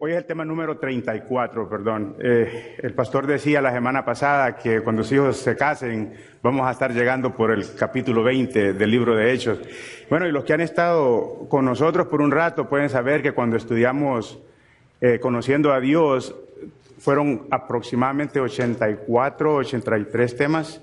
Hoy es el tema número 34, perdón. El pastor decía la semana pasada que cuando sus hijos se casen vamos a estar llegando por el capítulo 20 del libro de Hechos. Bueno, y los que han estado con nosotros por un rato pueden saber que cuando estudiamos Conociendo a Dios fueron aproximadamente 84, 83 temas.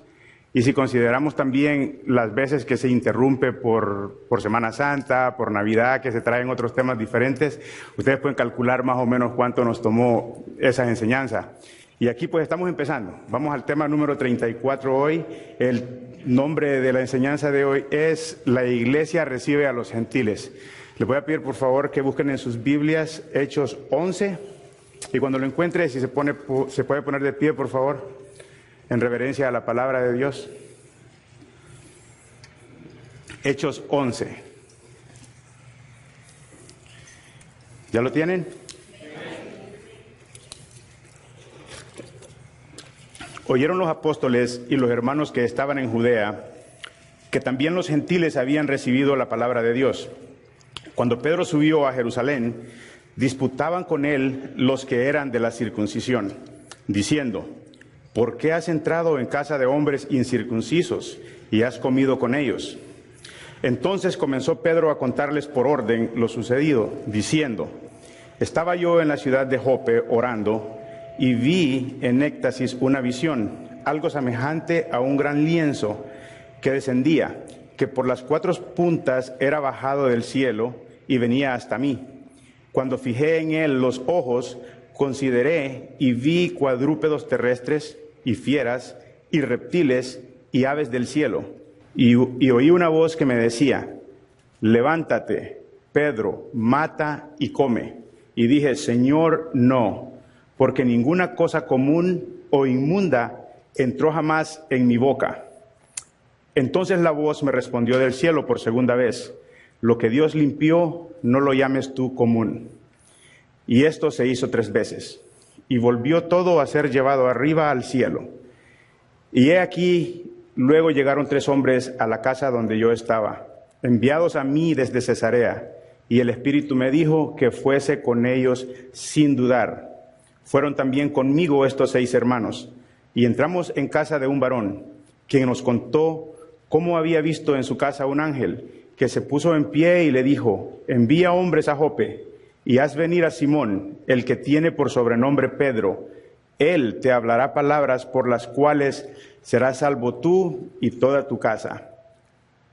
Y si consideramos también las veces que se interrumpe por Semana Santa, por Navidad, que se traen otros temas diferentes, ustedes pueden calcular más o menos cuánto nos tomó esa enseñanza. Y aquí pues estamos empezando. Vamos al tema número 34 hoy. El nombre de la enseñanza de hoy es La Iglesia recibe a los gentiles. Les voy a pedir por favor que busquen en sus Biblias Hechos 11. Y cuando lo encuentre, si se puede poner de pie, por favor, en reverencia a la palabra de Dios. Hechos 11. ¿Ya lo tienen? Oyeron los apóstoles y los hermanos que estaban en Judea que también los gentiles habían recibido la palabra de Dios. Cuando Pedro subió a Jerusalén, disputaban con él los que eran de la circuncisión, diciendo: ¿por qué has entrado en casa de hombres incircuncisos y has comido con ellos? Entonces comenzó Pedro a contarles por orden lo sucedido, diciendo: estaba yo en la ciudad de Jope orando y vi en éxtasis una visión, algo semejante a un gran lienzo que descendía, que por las cuatro puntas era bajado del cielo y venía hasta mí. Cuando fijé en él los ojos, consideré y vi cuadrúpedos terrestres y fieras y reptiles y aves del cielo. Y oí una voz que me decía: levántate, Pedro, mata y come. Y dije: Señor, no, porque ninguna cosa común o inmunda entró jamás en mi boca. Entonces la voz me respondió del cielo por segunda vez: lo que Dios limpió, no lo llames tú común. Y esto se hizo 3 veces. Y volvió todo a ser llevado arriba al cielo. Y he aquí, luego llegaron 3 hombres a la casa donde yo estaba, enviados a mí desde Cesarea, y el Espíritu me dijo que fuese con ellos sin dudar. Fueron también conmigo estos 6 hermanos, y entramos en casa de un varón, quien nos contó cómo había visto en su casa un ángel, que se puso en pie y le dijo: envía hombres a Jope, y haz venir a Simón, el que tiene por sobrenombre Pedro. Él te hablará palabras por las cuales serás salvo tú y toda tu casa.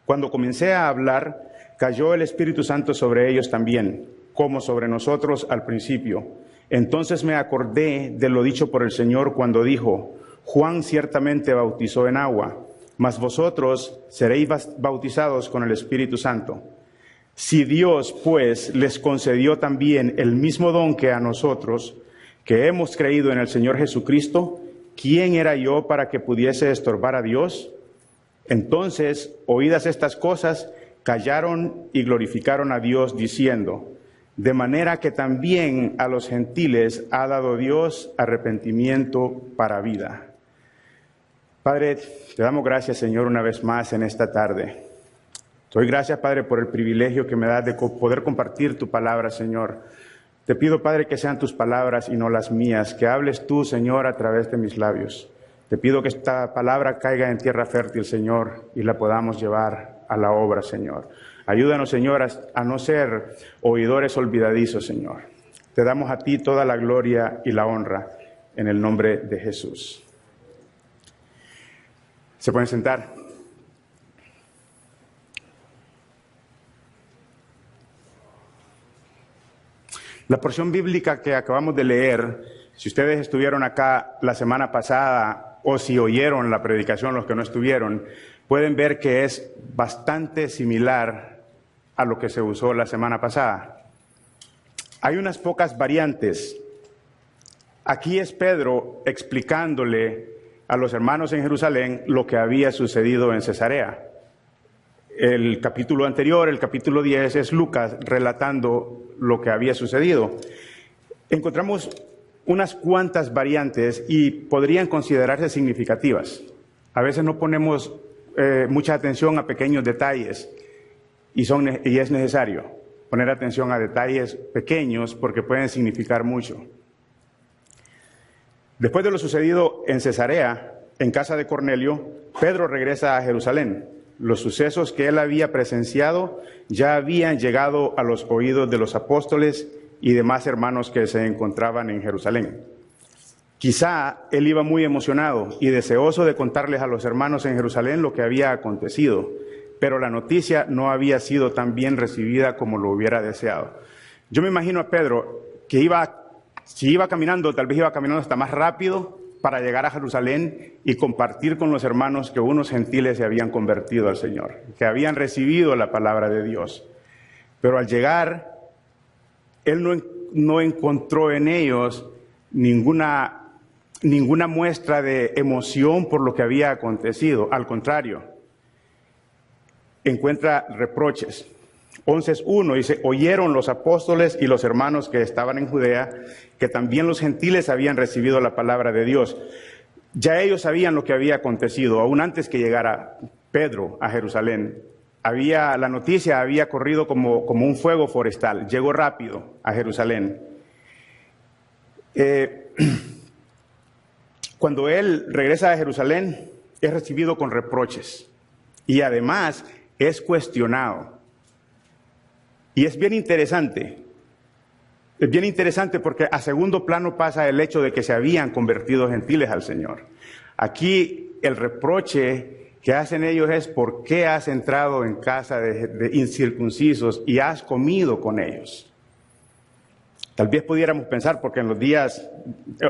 Cuando comencé a hablar, cayó el Espíritu Santo sobre ellos también, como sobre nosotros al principio. Entonces me acordé de lo dicho por el Señor cuando dijo: Juan ciertamente bautizó en agua, mas vosotros seréis bautizados con el Espíritu Santo. Si Dios, pues, les concedió también el mismo don que a nosotros, que hemos creído en el Señor Jesucristo, ¿quién era yo para que pudiese estorbar a Dios? Entonces, oídas estas cosas, callaron y glorificaron a Dios, diciendo: de manera que también a los gentiles ha dado Dios arrepentimiento para vida. Padre, te damos gracias, Señor, una vez más en esta tarde. Te doy gracias, Padre, por el privilegio que me das de poder compartir tu palabra, Señor. Te pido, Padre, que sean tus palabras y no las mías, que hables tú, Señor, a través de mis labios. Te pido que esta palabra caiga en tierra fértil, Señor, y la podamos llevar a la obra, Señor. Ayúdanos, Señor, a no ser oidores olvidadizos, Señor. Te damos a ti toda la gloria y la honra en el nombre de Jesús. ¿Se pueden sentar? La porción bíblica que acabamos de leer, si ustedes estuvieron acá la semana pasada o si oyeron la predicación, los que no estuvieron, pueden ver que es bastante similar a lo que se usó la semana pasada. Hay unas pocas variantes. Aquí es Pedro explicándole a los hermanos en Jerusalén lo que había sucedido en Cesarea. El capítulo anterior, el capítulo 10, es Lucas relatando lo que había sucedido. Encontramos unas cuantas variantes y podrían considerarse significativas. A veces no ponemos mucha atención a pequeños detalles y es necesario. poner atención a detalles pequeños porque pueden significar mucho. Después de lo sucedido en Cesarea, en casa de Cornelio, Pedro regresa a Jerusalén. Los sucesos que él había presenciado ya habían llegado a los oídos de los apóstoles y demás hermanos que se encontraban en Jerusalén. Quizá él iba muy emocionado y deseoso de contarles a los hermanos en Jerusalén lo que había acontecido, pero la noticia no había sido tan bien recibida como lo hubiera deseado. Yo me imagino a Pedro que si iba caminando, tal vez iba caminando hasta más rápido para llegar a Jerusalén y compartir con los hermanos que unos gentiles se habían convertido al Señor, que habían recibido la palabra de Dios. Pero al llegar, él no encontró en ellos ninguna muestra de emoción por lo que había acontecido. Al contrario, encuentra reproches. 11:1 dice: oyeron los apóstoles y los hermanos que estaban en Judea que también los gentiles habían recibido la palabra de Dios. Ya ellos sabían lo que había acontecido, aún antes que llegara Pedro a Jerusalén. La noticia había corrido como un fuego forestal, llegó rápido a Jerusalén. Cuando él regresa a Jerusalén, es recibido con reproches y además es cuestionado. Y es bien interesante porque a segundo plano pasa el hecho de que se habían convertido gentiles al Señor. Aquí el reproche que hacen ellos es: ¿por qué has entrado en casa de incircuncisos y has comido con ellos? Tal vez pudiéramos pensar, porque en los días,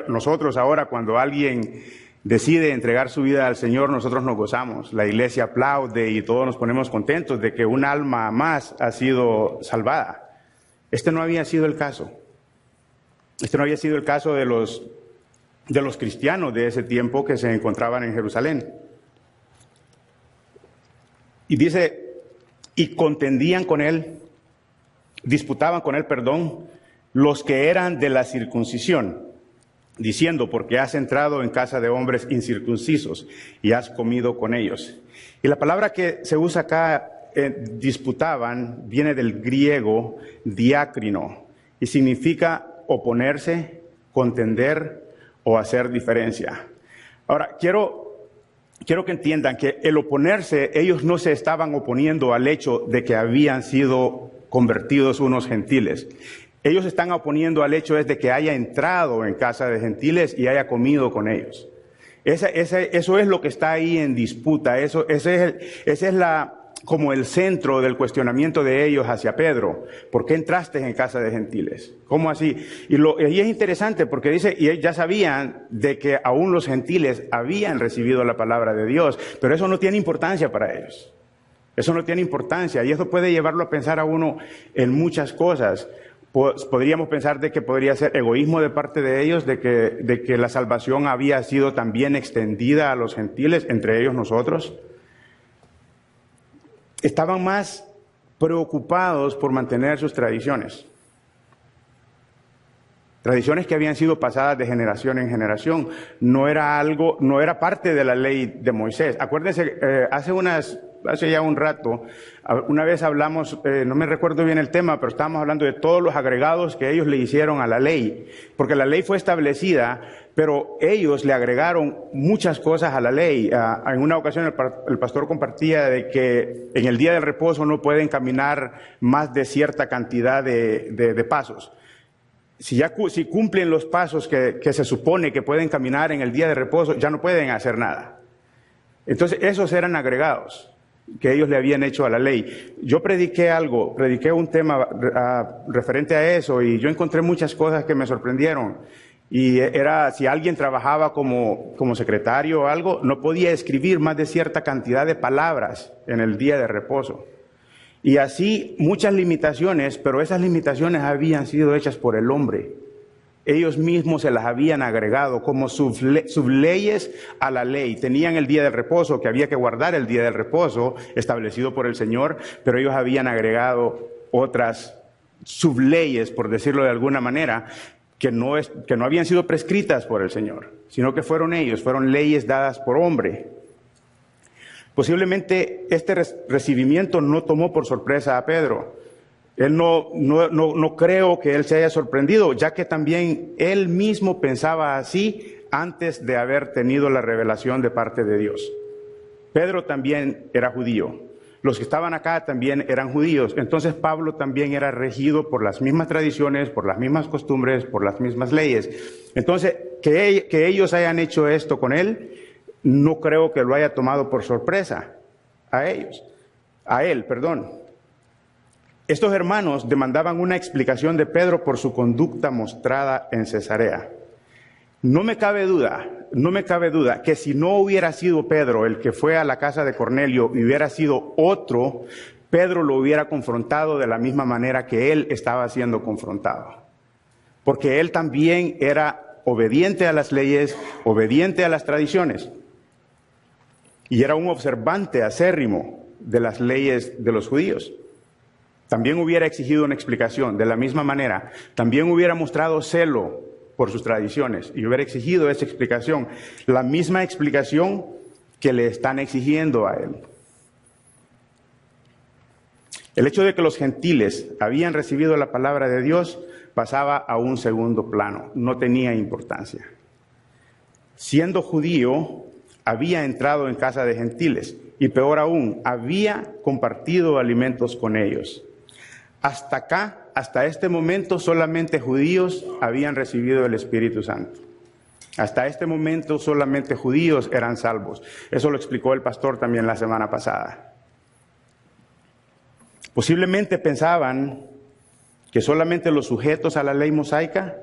nosotros ahora cuando alguien decide entregar su vida al Señor, nosotros nos gozamos, la iglesia aplaude y todos nos ponemos contentos de que un alma más ha sido salvada. Este no había sido el caso. Este no había sido el caso de los cristianos de ese tiempo que se encontraban en Jerusalén. Y dice: y contendían con él, disputaban con él, los que eran de la circuncisión, diciendo: porque has entrado en casa de hombres incircuncisos y has comido con ellos. Y la palabra que se usa acá, disputaban, viene del griego diácrino y significa oponerse, contender o hacer diferencia. Ahora, quiero que entiendan que el oponerse, ellos no se estaban oponiendo al hecho de que habían sido convertidos unos gentiles. Ellos están oponiendo al hecho de que haya entrado en casa de gentiles y haya comido con ellos. Eso es lo que está ahí en disputa. Ese es como el centro del cuestionamiento de ellos hacia Pedro. ¿Por qué entraste en casa de gentiles? ¿Cómo así? Y es interesante porque dice: y ya sabían de que aún los gentiles habían recibido la palabra de Dios, pero eso no tiene importancia para ellos. Eso no tiene importancia, y eso puede llevarlo a pensar a uno en muchas cosas. Podríamos pensar de que podría ser egoísmo de parte de ellos, de que la salvación había sido también extendida a los gentiles, entre ellos nosotros. Estaban más preocupados por mantener sus tradiciones. Tradiciones que habían sido pasadas de generación en generación. No era parte de la ley de Moisés. Acuérdense, hace ya un rato, una vez hablamos, no me recuerdo bien el tema, pero estábamos hablando de todos los agregados que ellos le hicieron a la ley, porque la ley fue establecida, pero ellos le agregaron muchas cosas a la ley. En una ocasión el pastor compartía de que en el día del reposo no pueden caminar más de cierta cantidad de pasos. Si cumplen los pasos que se supone que pueden caminar en el día de reposo, ya no pueden hacer nada. Entonces esos eran agregados que ellos le habían hecho a la ley. Yo prediqué un tema referente a eso, y yo encontré muchas cosas que me sorprendieron. Y era, si alguien trabajaba como secretario o algo, no podía escribir más de cierta cantidad de palabras en el día de reposo. Y así muchas limitaciones, pero esas limitaciones habían sido hechas por el hombre. Ellos mismos se las habían agregado como subleyes a la ley. Tenían el día del reposo, que había que guardar el día del reposo establecido por el Señor, pero ellos habían agregado otras subleyes, por decirlo de alguna manera, que no habían sido prescritas por el Señor, sino que fueron leyes dadas por hombre. Posiblemente este recibimiento no tomó por sorpresa a Pedro. Él no creo que él se haya sorprendido, ya que también él mismo pensaba así antes de haber tenido la revelación de parte de Dios. Pedro también era judío. Los que estaban acá también eran judíos. Entonces Pablo también era regido por las mismas tradiciones, por las mismas costumbres, por las mismas leyes. Entonces, que ellos hayan hecho esto con él, no creo que lo haya tomado por sorpresa a él. Estos hermanos demandaban una explicación de Pedro por su conducta mostrada en Cesarea. No me cabe duda que si no hubiera sido Pedro el que fue a la casa de Cornelio y hubiera sido otro, Pedro lo hubiera confrontado de la misma manera que él estaba siendo confrontado. Porque él también era obediente a las leyes, obediente a las tradiciones. Y era un observante acérrimo de las leyes de los judíos. También hubiera exigido una explicación de la misma manera. También hubiera mostrado celo por sus tradiciones y hubiera exigido esa explicación, la misma explicación que le están exigiendo a él. El hecho de que los gentiles habían recibido la palabra de Dios pasaba a un segundo plano, no tenía importancia. Siendo judío, había entrado en casa de gentiles y peor aún, había compartido alimentos con ellos. Hasta este momento, solamente judíos habían recibido el Espíritu Santo. Hasta este momento, solamente judíos eran salvos. Eso lo explicó el pastor también la semana pasada. Posiblemente pensaban que solamente los sujetos a la ley mosaica,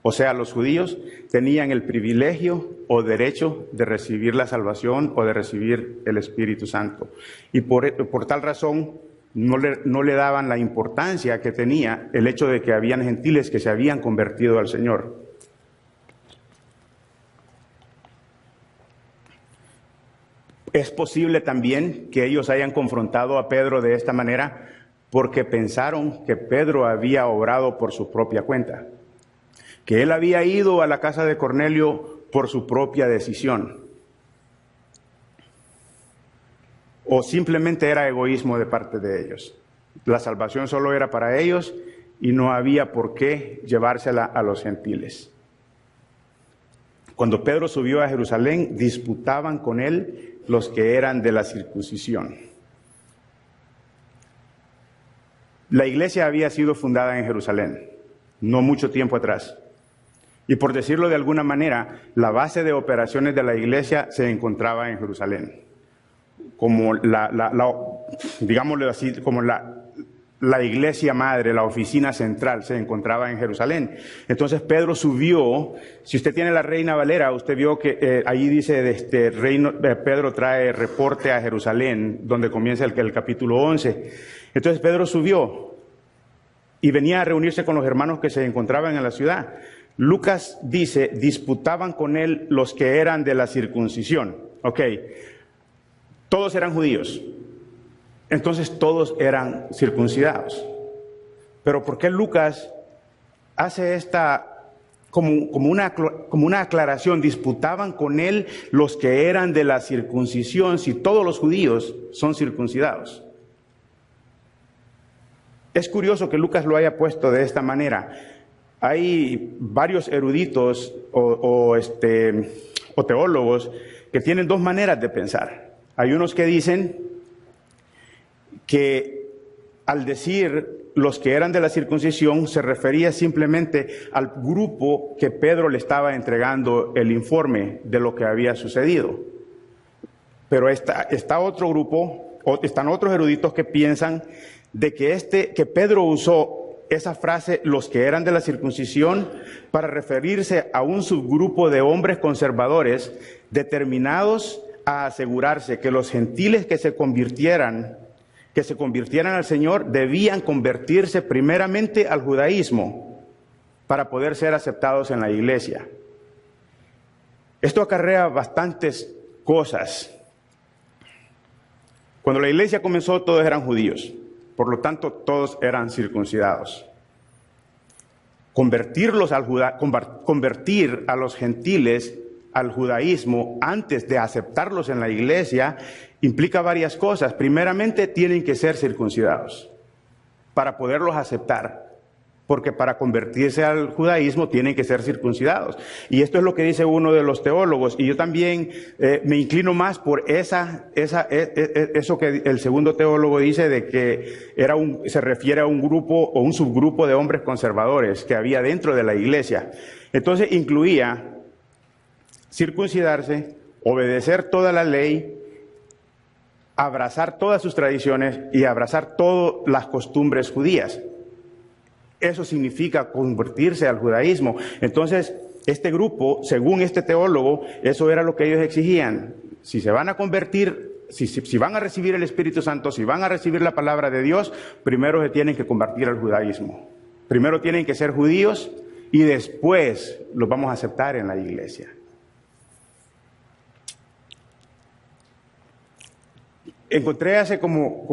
o sea, los judíos, tenían el privilegio o derecho de recibir la salvación o de recibir el Espíritu Santo. Y por tal razón, no le daban la importancia que tenía el hecho de que habían gentiles que se habían convertido al Señor. Es posible también que ellos hayan confrontado a Pedro de esta manera porque pensaron que Pedro había obrado por su propia cuenta, que él había ido a la casa de Cornelio por su propia decisión. O simplemente era egoísmo de parte de ellos. La salvación solo era para ellos y no había por qué llevársela a los gentiles. Cuando Pedro subió a Jerusalén, disputaban con él los que eran de la circuncisión. La iglesia había sido fundada en Jerusalén, no mucho tiempo atrás. Y por decirlo de alguna manera, la base de operaciones de la iglesia se encontraba en Jerusalén. Como digámoslo así, como la iglesia madre, la oficina central se encontraba en Jerusalén. Entonces Pedro subió. Si usted tiene la Reina Valera, usted vio que ahí dice Pedro trae reporte a Jerusalén, donde comienza el capítulo 11. Entonces Pedro subió y venía a reunirse con los hermanos que se encontraban en la ciudad. Lucas dice, disputaban con él los que eran de la circuncisión. Ok. Todos eran judíos, entonces todos eran circuncidados. Pero ¿por qué Lucas hace esta como una aclaración? Disputaban con él los que eran de la circuncisión, si todos los judíos son circuncidados. Es curioso que Lucas lo haya puesto de esta manera. Hay varios eruditos o teólogos que tienen dos maneras de pensar. Hay unos que dicen que al decir los que eran de la circuncisión se refería simplemente al grupo que Pedro le estaba entregando el informe de lo que había sucedido. Pero está otro grupo, están otros eruditos que piensan de que Pedro usó esa frase, los que eran de la circuncisión, para referirse a un subgrupo de hombres conservadores determinados a asegurarse que los gentiles que se convirtieran al Señor debían convertirse primeramente al judaísmo para poder ser aceptados en la iglesia. Esto acarrea bastantes cosas. Cuando la iglesia comenzó, todos eran judíos, por lo tanto todos eran circuncidados. Convertir a los gentiles al judaísmo antes de aceptarlos en la iglesia implica varias cosas. Primeramente, tienen que ser circuncidados. para poderlos aceptar. Porque para convertirse al judaísmo tienen que ser circuncidados. Y esto es lo que dice uno de los teólogos. Y yo también me inclino más por eso que el segundo teólogo dice, de que se refiere a un grupo o un subgrupo de hombres conservadores que había dentro de la iglesia. Entonces incluía circuncidarse, obedecer toda la ley, abrazar todas sus tradiciones y abrazar todas las costumbres judías. Eso significa convertirse al judaísmo. Entonces, este grupo, según este teólogo, eso era lo que ellos exigían. Si se van a convertir, si van a recibir el Espíritu Santo, si van a recibir la palabra de Dios, primero se tienen que convertir al judaísmo. Primero tienen que ser judíos y después los vamos a aceptar en la iglesia. Encontré hace como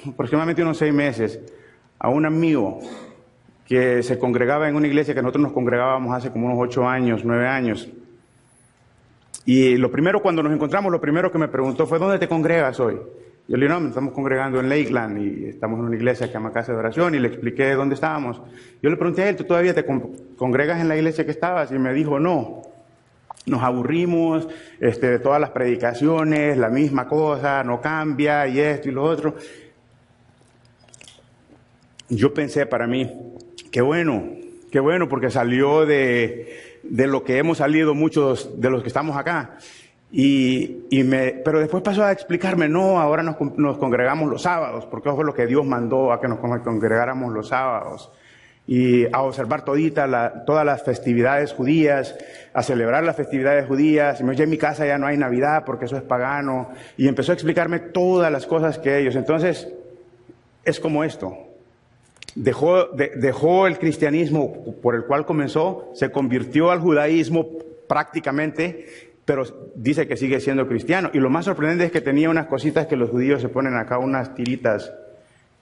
aproximadamente unos 6 meses a un amigo que se congregaba en una iglesia que nosotros nos congregábamos hace como unos 8 años, 9 años. Y cuando nos encontramos, lo primero que me preguntó fue, ¿dónde te congregas hoy? Yo le dije, no, me estamos congregando en Lakeland y estamos en una iglesia que se llama Casa de Oración, y le expliqué dónde estábamos. Yo le pregunté a él, ¿tú todavía te congregas en la iglesia que estabas? Y me dijo, no. Nos aburrimos de todas las predicaciones, la misma cosa, no cambia, y esto y lo otro. Yo pensé para mí, qué bueno, porque salió de lo que hemos salido muchos de los que estamos acá. Pero después pasó a explicarme, no, ahora nos congregamos los sábados, porque eso fue lo que Dios mandó, a que nos congregáramos los sábados. Y a observar todas las festividades judías, a celebrar las festividades judías. Y me dijo, en mi casa ya no hay Navidad porque eso es pagano. Y empezó a explicarme todas las cosas que ellos. Entonces, es como esto. Dejó el cristianismo por el cual comenzó, se convirtió al judaísmo prácticamente, pero dice que sigue siendo cristiano. Y lo más sorprendente es que tenía unas cositas que los judíos se ponen acá, unas tiritas,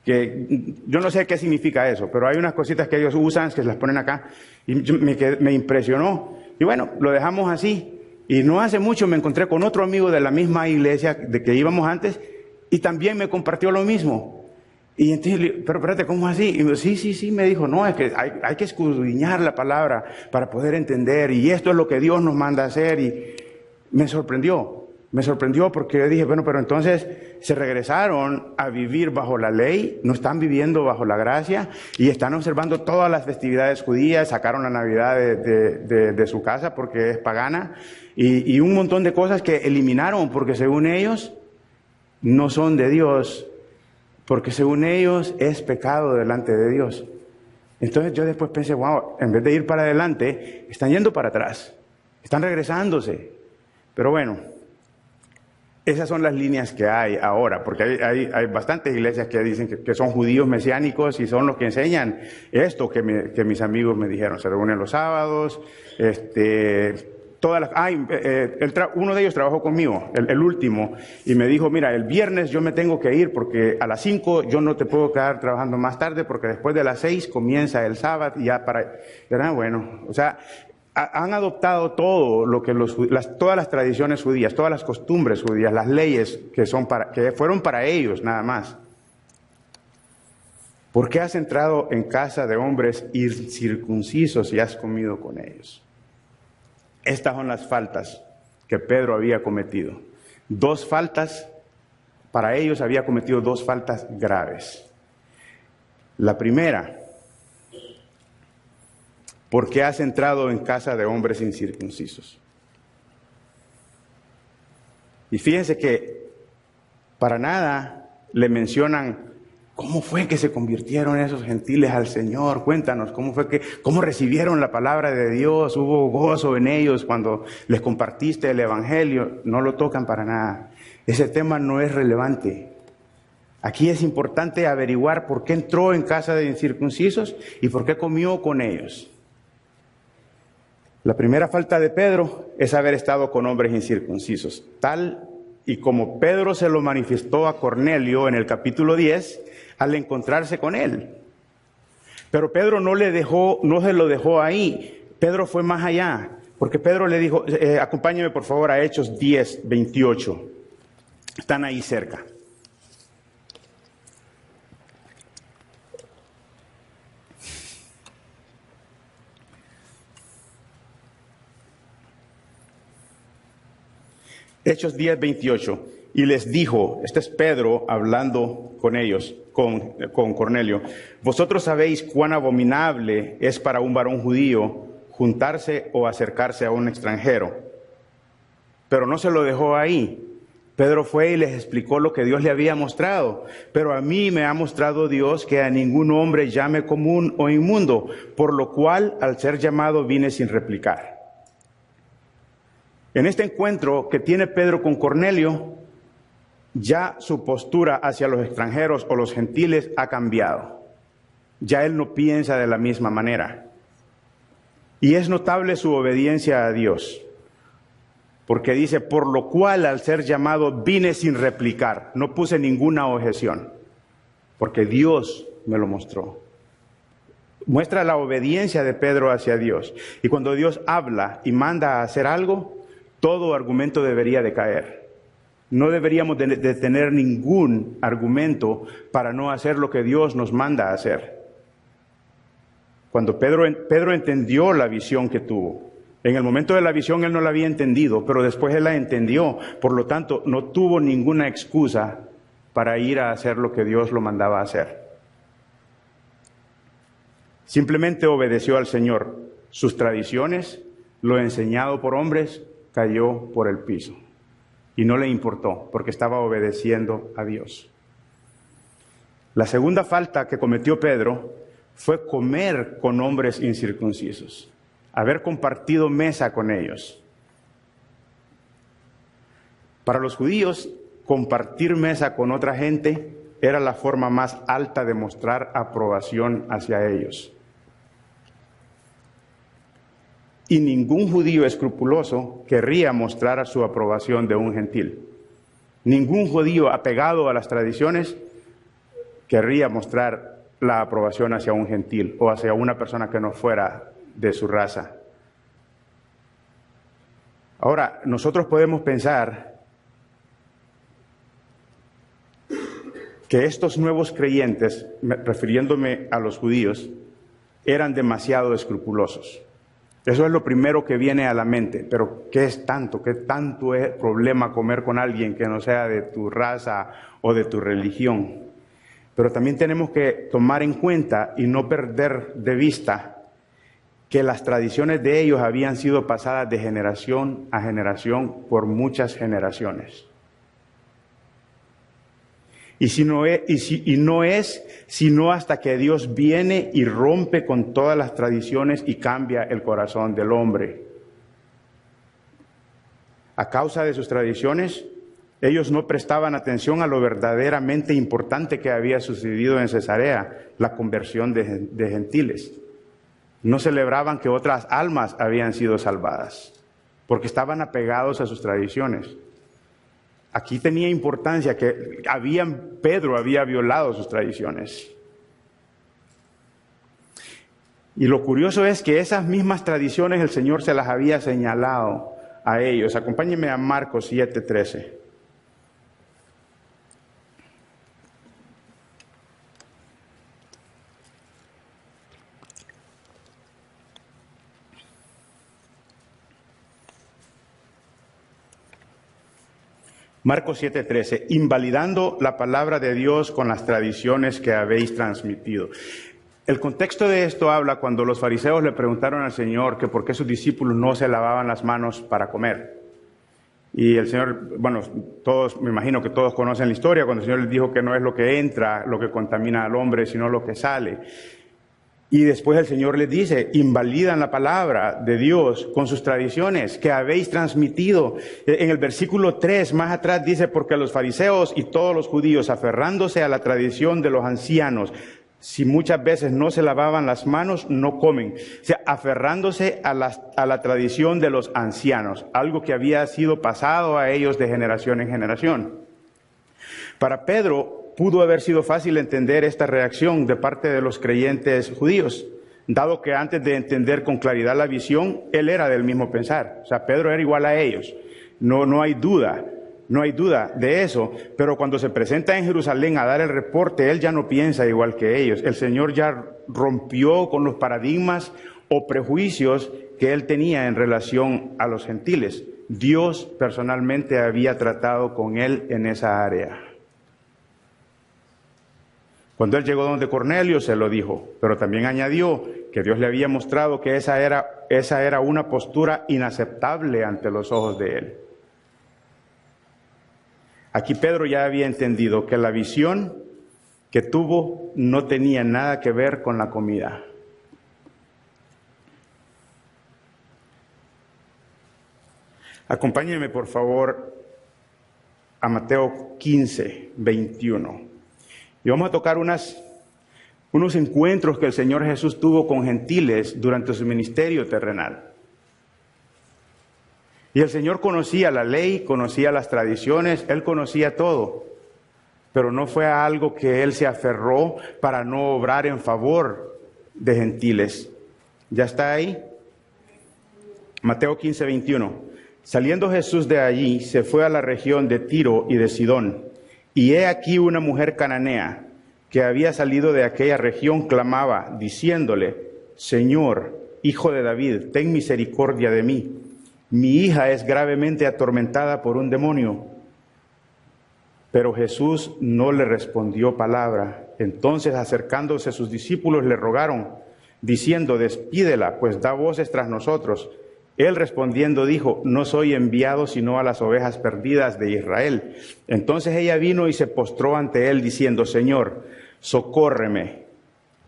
que yo no sé qué significa eso, pero hay unas cositas que ellos usan, que se las ponen acá, y me impresionó. Y bueno, lo dejamos así. Y no hace mucho me encontré con otro amigo de la misma iglesia de que íbamos antes, y también me compartió lo mismo. Y entonces le dije, pero espérate, ¿cómo así? Y me dijo, sí, me dijo, no, es que hay que escudriñar la palabra para poder entender, y esto es lo que Dios nos manda a hacer. Y me sorprendió porque yo dije, bueno, pero entonces se regresaron a vivir bajo la ley, no están viviendo bajo la gracia, y están observando todas las festividades judías, sacaron la Navidad de su casa porque es pagana, y un montón de cosas que eliminaron porque según ellos no son de Dios, porque según ellos es pecado delante de Dios. Entonces yo después pensé, wow, en vez de ir para adelante, están yendo para atrás, están regresándose. Pero bueno, esas son las líneas que hay ahora, porque hay bastantes iglesias que dicen que son judíos mesiánicos y son los que enseñan esto que mis amigos me dijeron. Se reúnen los sábados, uno de ellos trabajó conmigo, el último, y me dijo, mira, el viernes yo me tengo que ir porque a las 5 yo no te puedo quedar trabajando más tarde porque después de las 6 comienza el sábado y ya bueno, o sea, han adoptado todo lo que todas las tradiciones judías, todas las costumbres judías, las leyes que fueron para ellos nada más. ¿Por qué has entrado en casa de hombres incircuncisos y has comido con ellos? Estas son las faltas que Pedro había cometido. 2 faltas, para ellos había cometido 2 faltas graves. La primera, ¿por qué has entrado en casa de hombres incircuncisos? Y fíjense que para nada le mencionan cómo fue que se convirtieron esos gentiles al Señor. Cuéntanos, cómo recibieron la palabra de Dios, hubo gozo en ellos cuando les compartiste el evangelio. No lo tocan para nada. Ese tema no es relevante. Aquí es importante averiguar por qué entró en casa de incircuncisos y por qué comió con ellos. La primera falta de Pedro es haber estado con hombres incircuncisos, tal y como Pedro se lo manifestó a Cornelio en el capítulo 10 al encontrarse con él. Pero Pedro no se lo dejó ahí. Pedro fue más allá, porque Pedro le dijo, acompáñame por favor a Hechos 10, 28. Están ahí cerca. Hechos 10:28. Y les dijo, este es Pedro hablando con ellos, con Cornelio: vosotros sabéis cuán abominable es para un varón judío juntarse o acercarse a un extranjero. Pero no se lo dejó ahí. Pedro fue y les explicó lo que Dios le había mostrado. Pero a mí me ha mostrado Dios que a ningún hombre llame común o inmundo, por lo cual al ser llamado vine sin replicar. En este encuentro que tiene Pedro con Cornelio, ya su postura hacia los extranjeros o los gentiles ha cambiado. Ya él no piensa de la misma manera. Y es notable su obediencia a Dios, porque dice, por lo cual al ser llamado vine sin replicar, no puse ninguna objeción, porque Dios me lo mostró. Muestra la obediencia de Pedro hacia Dios. Y cuando Dios habla y manda a hacer algo, todo argumento debería de caer. No deberíamos de tener ningún argumento para no hacer lo que Dios nos manda a hacer. Cuando Pedro entendió la visión que tuvo, en el momento de la visión él no la había entendido, pero después él la entendió. Por lo tanto, no tuvo ninguna excusa para ir a hacer lo que Dios lo mandaba a hacer. Simplemente obedeció al Señor. Sus tradiciones, lo enseñado por hombres, cayó por el piso. Y no le importó, porque estaba obedeciendo a Dios. La segunda falta que cometió Pedro fue comer con hombres incircuncisos, haber compartido mesa con ellos. Para los judíos, compartir mesa con otra gente era la forma más alta de mostrar aprobación hacia ellos. Y ningún judío escrupuloso querría mostrar su aprobación de un gentil. Ningún judío apegado a las tradiciones querría mostrar la aprobación hacia un gentil o hacia una persona que no fuera de su raza. Ahora, nosotros podemos pensar que estos nuevos creyentes, refiriéndome a los judíos, eran demasiado escrupulosos. Eso es lo primero que viene a la mente. Pero ¿qué tanto es problema comer con alguien que no sea de tu raza o de tu religión? Pero también tenemos que tomar en cuenta y no perder de vista que las tradiciones de ellos habían sido pasadas de generación a generación por muchas generaciones. Y no es sino hasta que Dios viene y rompe con todas las tradiciones y cambia el corazón del hombre. A causa de sus tradiciones, ellos no prestaban atención a lo verdaderamente importante que había sucedido en Cesarea, la conversión de gentiles. No celebraban que otras almas habían sido salvadas, porque estaban apegados a sus tradiciones. Aquí tenía importancia que Pedro había violado sus tradiciones. Y lo curioso es que esas mismas tradiciones el Señor se las había señalado a ellos. Acompáñenme a Marcos 7:13. Marcos 7:13, invalidando la palabra de Dios con las tradiciones que habéis transmitido. El contexto de esto habla cuando los fariseos le preguntaron al Señor que por qué sus discípulos no se lavaban las manos para comer. Y el Señor, me imagino que todos conocen la historia, cuando el Señor les dijo que no es lo que entra lo que contamina al hombre, sino lo que sale. Y después el Señor les dice, invalidan la palabra de Dios con sus tradiciones que habéis transmitido. En el versículo 3, más atrás dice, porque los fariseos y todos los judíos, aferrándose a la tradición de los ancianos, si muchas veces no se lavaban las manos, no comen. O sea, aferrándose a la tradición de los ancianos, algo que había sido pasado a ellos de generación en generación. Para Pedro, pudo haber sido fácil entender esta reacción de parte de los creyentes judíos, dado que antes de entender con claridad la visión, él era del mismo pensar. O sea, Pedro era igual a ellos. No hay duda de eso. Pero cuando se presenta en Jerusalén a dar el reporte, él ya no piensa igual que ellos. El Señor ya rompió con los paradigmas o prejuicios que él tenía en relación a los gentiles. Dios personalmente había tratado con él en esa área. Cuando él llegó donde Cornelio se lo dijo, pero también añadió que Dios le había mostrado que esa era una postura inaceptable ante los ojos de él. Aquí Pedro ya había entendido que la visión que tuvo no tenía nada que ver con la comida. Acompáñenme, por favor, a Mateo 15, 21. Y vamos a tocar unos encuentros que el Señor Jesús tuvo con gentiles durante su ministerio terrenal. Y el Señor conocía la ley, conocía las tradiciones, Él conocía todo. Pero no fue a algo que Él se aferró para no obrar en favor de gentiles. ¿Ya está ahí? Mateo 15, 21. Saliendo Jesús de allí, se fue a la región de Tiro y de Sidón. Y he aquí una mujer cananea que había salido de aquella región clamaba, diciéndole, Señor, Hijo de David, ten misericordia de mí. Mi hija es gravemente atormentada por un demonio. Pero Jesús no le respondió palabra. Entonces, acercándose sus discípulos, le rogaron, diciendo, despídela, pues da voces tras nosotros. Él respondiendo dijo, no soy enviado sino a las ovejas perdidas de Israel. Entonces ella vino y se postró ante él, diciendo, Señor, socórreme.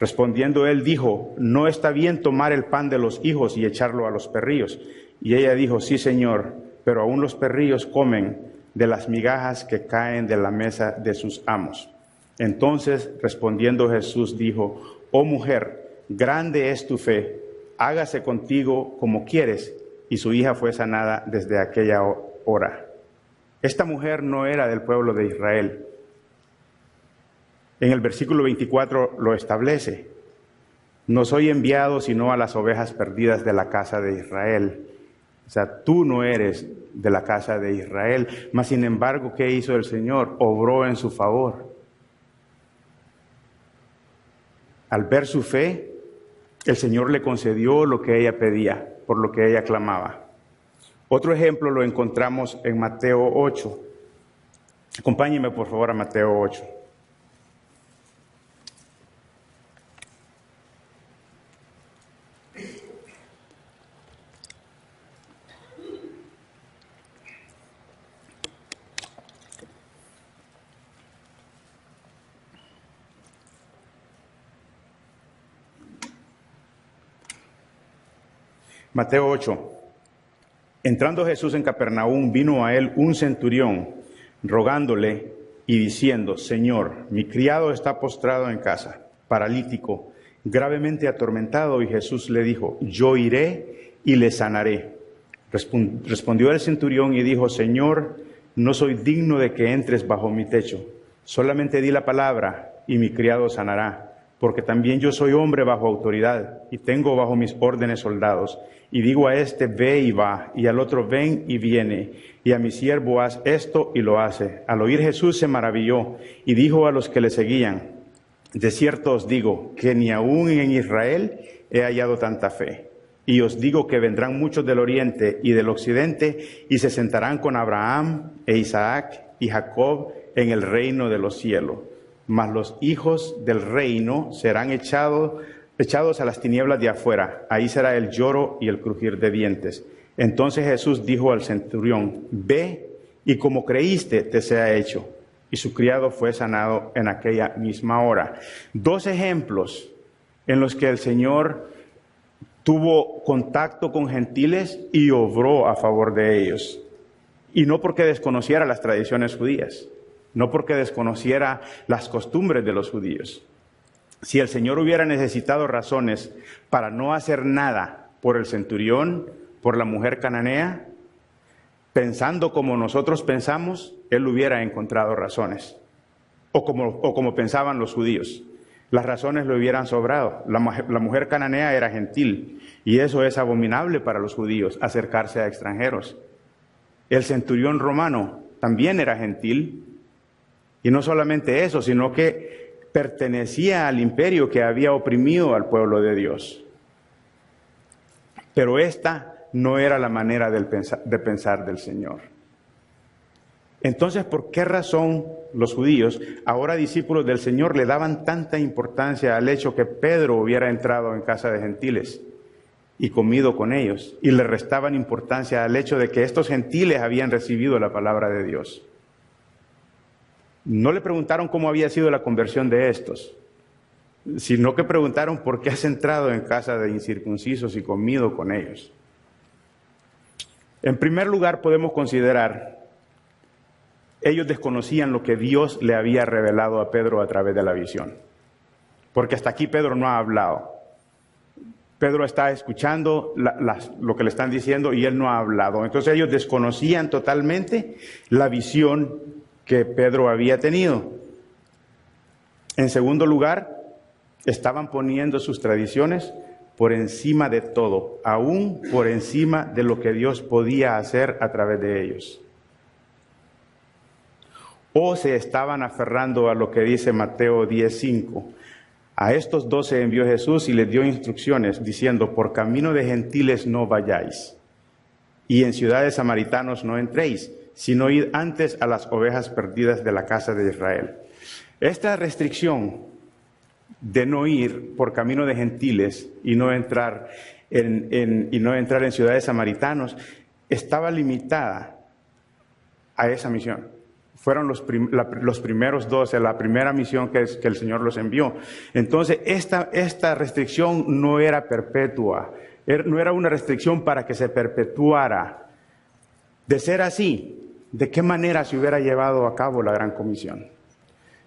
Respondiendo él dijo, no está bien tomar el pan de los hijos y echarlo a los perrillos. Y ella dijo, sí, Señor, pero aún los perrillos comen de las migajas que caen de la mesa de sus amos. Entonces, respondiendo Jesús, dijo, oh mujer, grande es tu fe, hágase contigo como quieres. Y su hija fue sanada desde aquella hora. Esta mujer no era del pueblo de Israel. En el versículo 24 lo establece. No soy enviado sino a las ovejas perdidas de la casa de Israel. O sea, tú no eres de la casa de Israel. Mas, sin embargo, ¿qué hizo el Señor? Obró en su favor. Al ver su fe, el Señor le concedió lo que ella pedía, por lo que ella clamaba. Otro ejemplo lo encontramos en Mateo 8. Acompáñenme, por favor, a Mateo 8. Mateo 8. Entrando Jesús en Capernaum, vino a él un centurión, rogándole y diciendo, Señor, mi criado está postrado en casa, paralítico, gravemente atormentado. Y Jesús le dijo, yo iré y le sanaré. Respondió el centurión y dijo, Señor, no soy digno de que entres bajo mi techo. Solamente di la palabra y mi criado sanará. Porque también yo soy hombre bajo autoridad y tengo bajo mis órdenes soldados. Y digo a este, ve y va, y al otro, ven y viene, y a mi siervo, haz esto y lo hace. Al oír Jesús se maravilló y dijo a los que le seguían, de cierto os digo que ni aún en Israel he hallado tanta fe. Y os digo que vendrán muchos del oriente y del occidente y se sentarán con Abraham e Isaac y Jacob en el reino de los cielos. Mas los hijos del reino serán echados a las tinieblas de afuera. Ahí será el lloro y el crujir de dientes. Entonces Jesús dijo al centurión, ve y como creíste te sea hecho. Y su criado fue sanado en aquella misma hora. Dos ejemplos en los que el Señor tuvo contacto con gentiles y obró a favor de ellos. Y no porque desconociera las tradiciones judías, no porque desconociera las costumbres de los judíos. Si el Señor hubiera necesitado razones para no hacer nada por el centurión, por la mujer cananea, pensando como nosotros pensamos, Él hubiera encontrado razones. O como pensaban los judíos. Las razones le hubieran sobrado. La mujer cananea era gentil, y eso es abominable para los judíos, acercarse a extranjeros. El centurión romano también era gentil, y no solamente eso, sino que pertenecía al imperio que había oprimido al pueblo de Dios. Pero esta no era la manera de pensar del Señor. Entonces, ¿por qué razón los judíos, ahora discípulos del Señor, le daban tanta importancia al hecho que Pedro hubiera entrado en casa de gentiles y comido con ellos, y le restaban importancia al hecho de que estos gentiles habían recibido la palabra de Dios? No le preguntaron cómo había sido la conversión de estos, sino que preguntaron por qué has entrado en casa de incircuncisos y comido con ellos. En primer lugar, podemos considerar, ellos desconocían lo que Dios le había revelado a Pedro a través de la visión, porque hasta aquí Pedro no ha hablado. Pedro está escuchando lo que le están diciendo y él no ha hablado. Entonces ellos desconocían totalmente la visión que Pedro había tenido. En segundo lugar, estaban poniendo sus tradiciones por encima de todo, aún por encima de lo que Dios podía hacer a través de ellos. O se estaban aferrando a lo que dice Mateo 10:5. A estos 12 envió Jesús y les dio instrucciones, diciendo: por camino de gentiles no vayáis, y en ciudades samaritanos no entréis, sino id antes a las ovejas perdidas de la casa de Israel. Esta restricción de no ir por camino de gentiles y no entrar en ciudades samaritanos estaba limitada a esa misión. Fueron los primeros 12, la primera misión que el Señor los envió. Entonces, esta restricción no era perpetua, no era una restricción para que se perpetuara. De ser así, ¿de qué manera se hubiera llevado a cabo la Gran Comisión?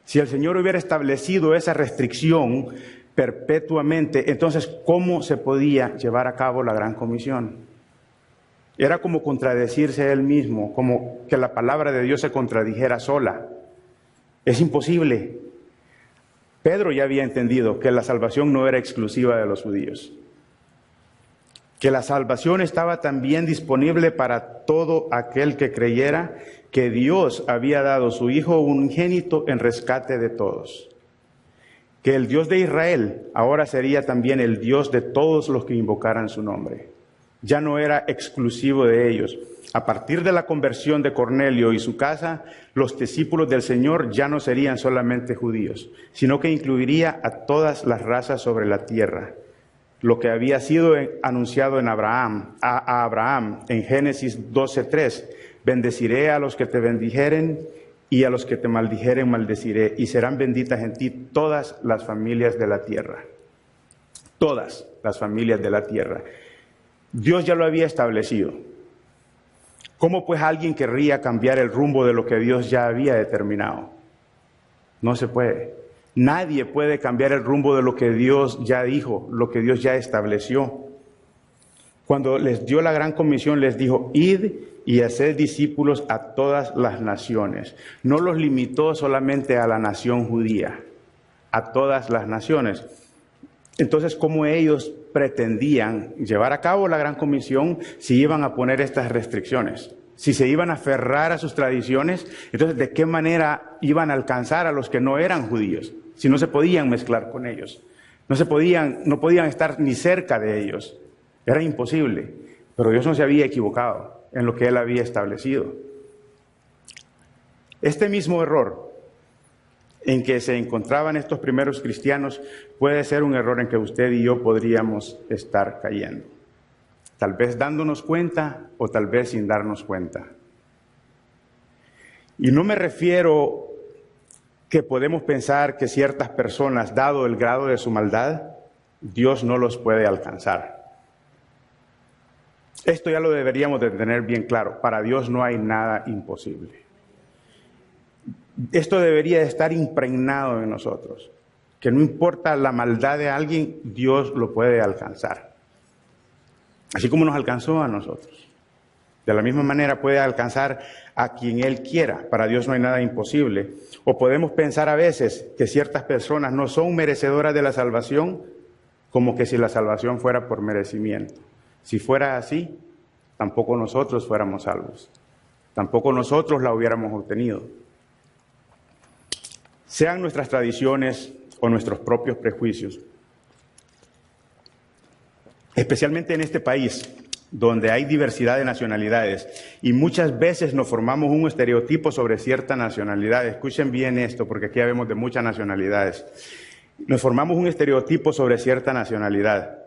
Si el Señor hubiera establecido esa restricción perpetuamente, entonces, ¿cómo se podía llevar a cabo la Gran Comisión? Era como contradecirse a él mismo, como que la palabra de Dios se contradijera sola. Es imposible. Pedro ya había entendido que la salvación no era exclusiva de los judíos, que la salvación estaba también disponible para todo aquel que creyera que Dios había dado su Hijo unigénito en rescate de todos, que el Dios de Israel ahora sería también el Dios de todos los que invocaran su nombre. Ya no era exclusivo de ellos. A partir de la conversión de Cornelio y su casa, los discípulos del Señor ya no serían solamente judíos, sino que incluiría a todas las razas sobre la tierra. Lo que había sido anunciado en a Abraham en Génesis 12:3, bendeciré a los que te bendijeren y a los que te maldijeren maldeciré, y serán benditas en ti todas las familias de la tierra. Todas las familias de la tierra. Dios ya lo había establecido. ¿Cómo pues alguien querría cambiar el rumbo de lo que Dios ya había determinado? No se puede. Nadie puede cambiar el rumbo de lo que Dios ya dijo, lo que Dios ya estableció. Cuando les dio la gran comisión, les dijo: id y haced discípulos a todas las naciones. No los limitó solamente a la nación judía, a todas las naciones. Entonces, ¿cómo ellos pretendían llevar a cabo la gran comisión si iban a poner estas restricciones? Si se iban a aferrar a sus tradiciones, entonces, ¿de qué manera iban a alcanzar a los que no eran judíos? Si no se podían mezclar con ellos, no podían estar ni cerca de ellos. Era imposible, pero Dios no se había equivocado en lo que Él había establecido. Este mismo error en que se encontraban estos primeros cristianos puede ser un error en que usted y yo podríamos estar cayendo. Tal vez dándonos cuenta o tal vez sin darnos cuenta. Y no me refiero que podemos pensar que ciertas personas, dado el grado de su maldad, Dios no los puede alcanzar. Esto ya lo deberíamos de tener bien claro. Para Dios no hay nada imposible. Esto debería estar impregnado en nosotros, que no importa la maldad de alguien, Dios lo puede alcanzar. Así como nos alcanzó a nosotros. De la misma manera puede alcanzar a quien Él quiera. Para Dios no hay nada imposible. O podemos pensar a veces que ciertas personas no son merecedoras de la salvación, como que si la salvación fuera por merecimiento. Si fuera así, tampoco nosotros fuéramos salvos. Tampoco nosotros la hubiéramos obtenido. Sean nuestras tradiciones o nuestros propios prejuicios. Especialmente en este país, donde hay diversidad de nacionalidades y muchas veces nos formamos un estereotipo sobre cierta nacionalidad. Escuchen bien esto, porque aquí habemos de muchas nacionalidades. Nos formamos un estereotipo sobre cierta nacionalidad.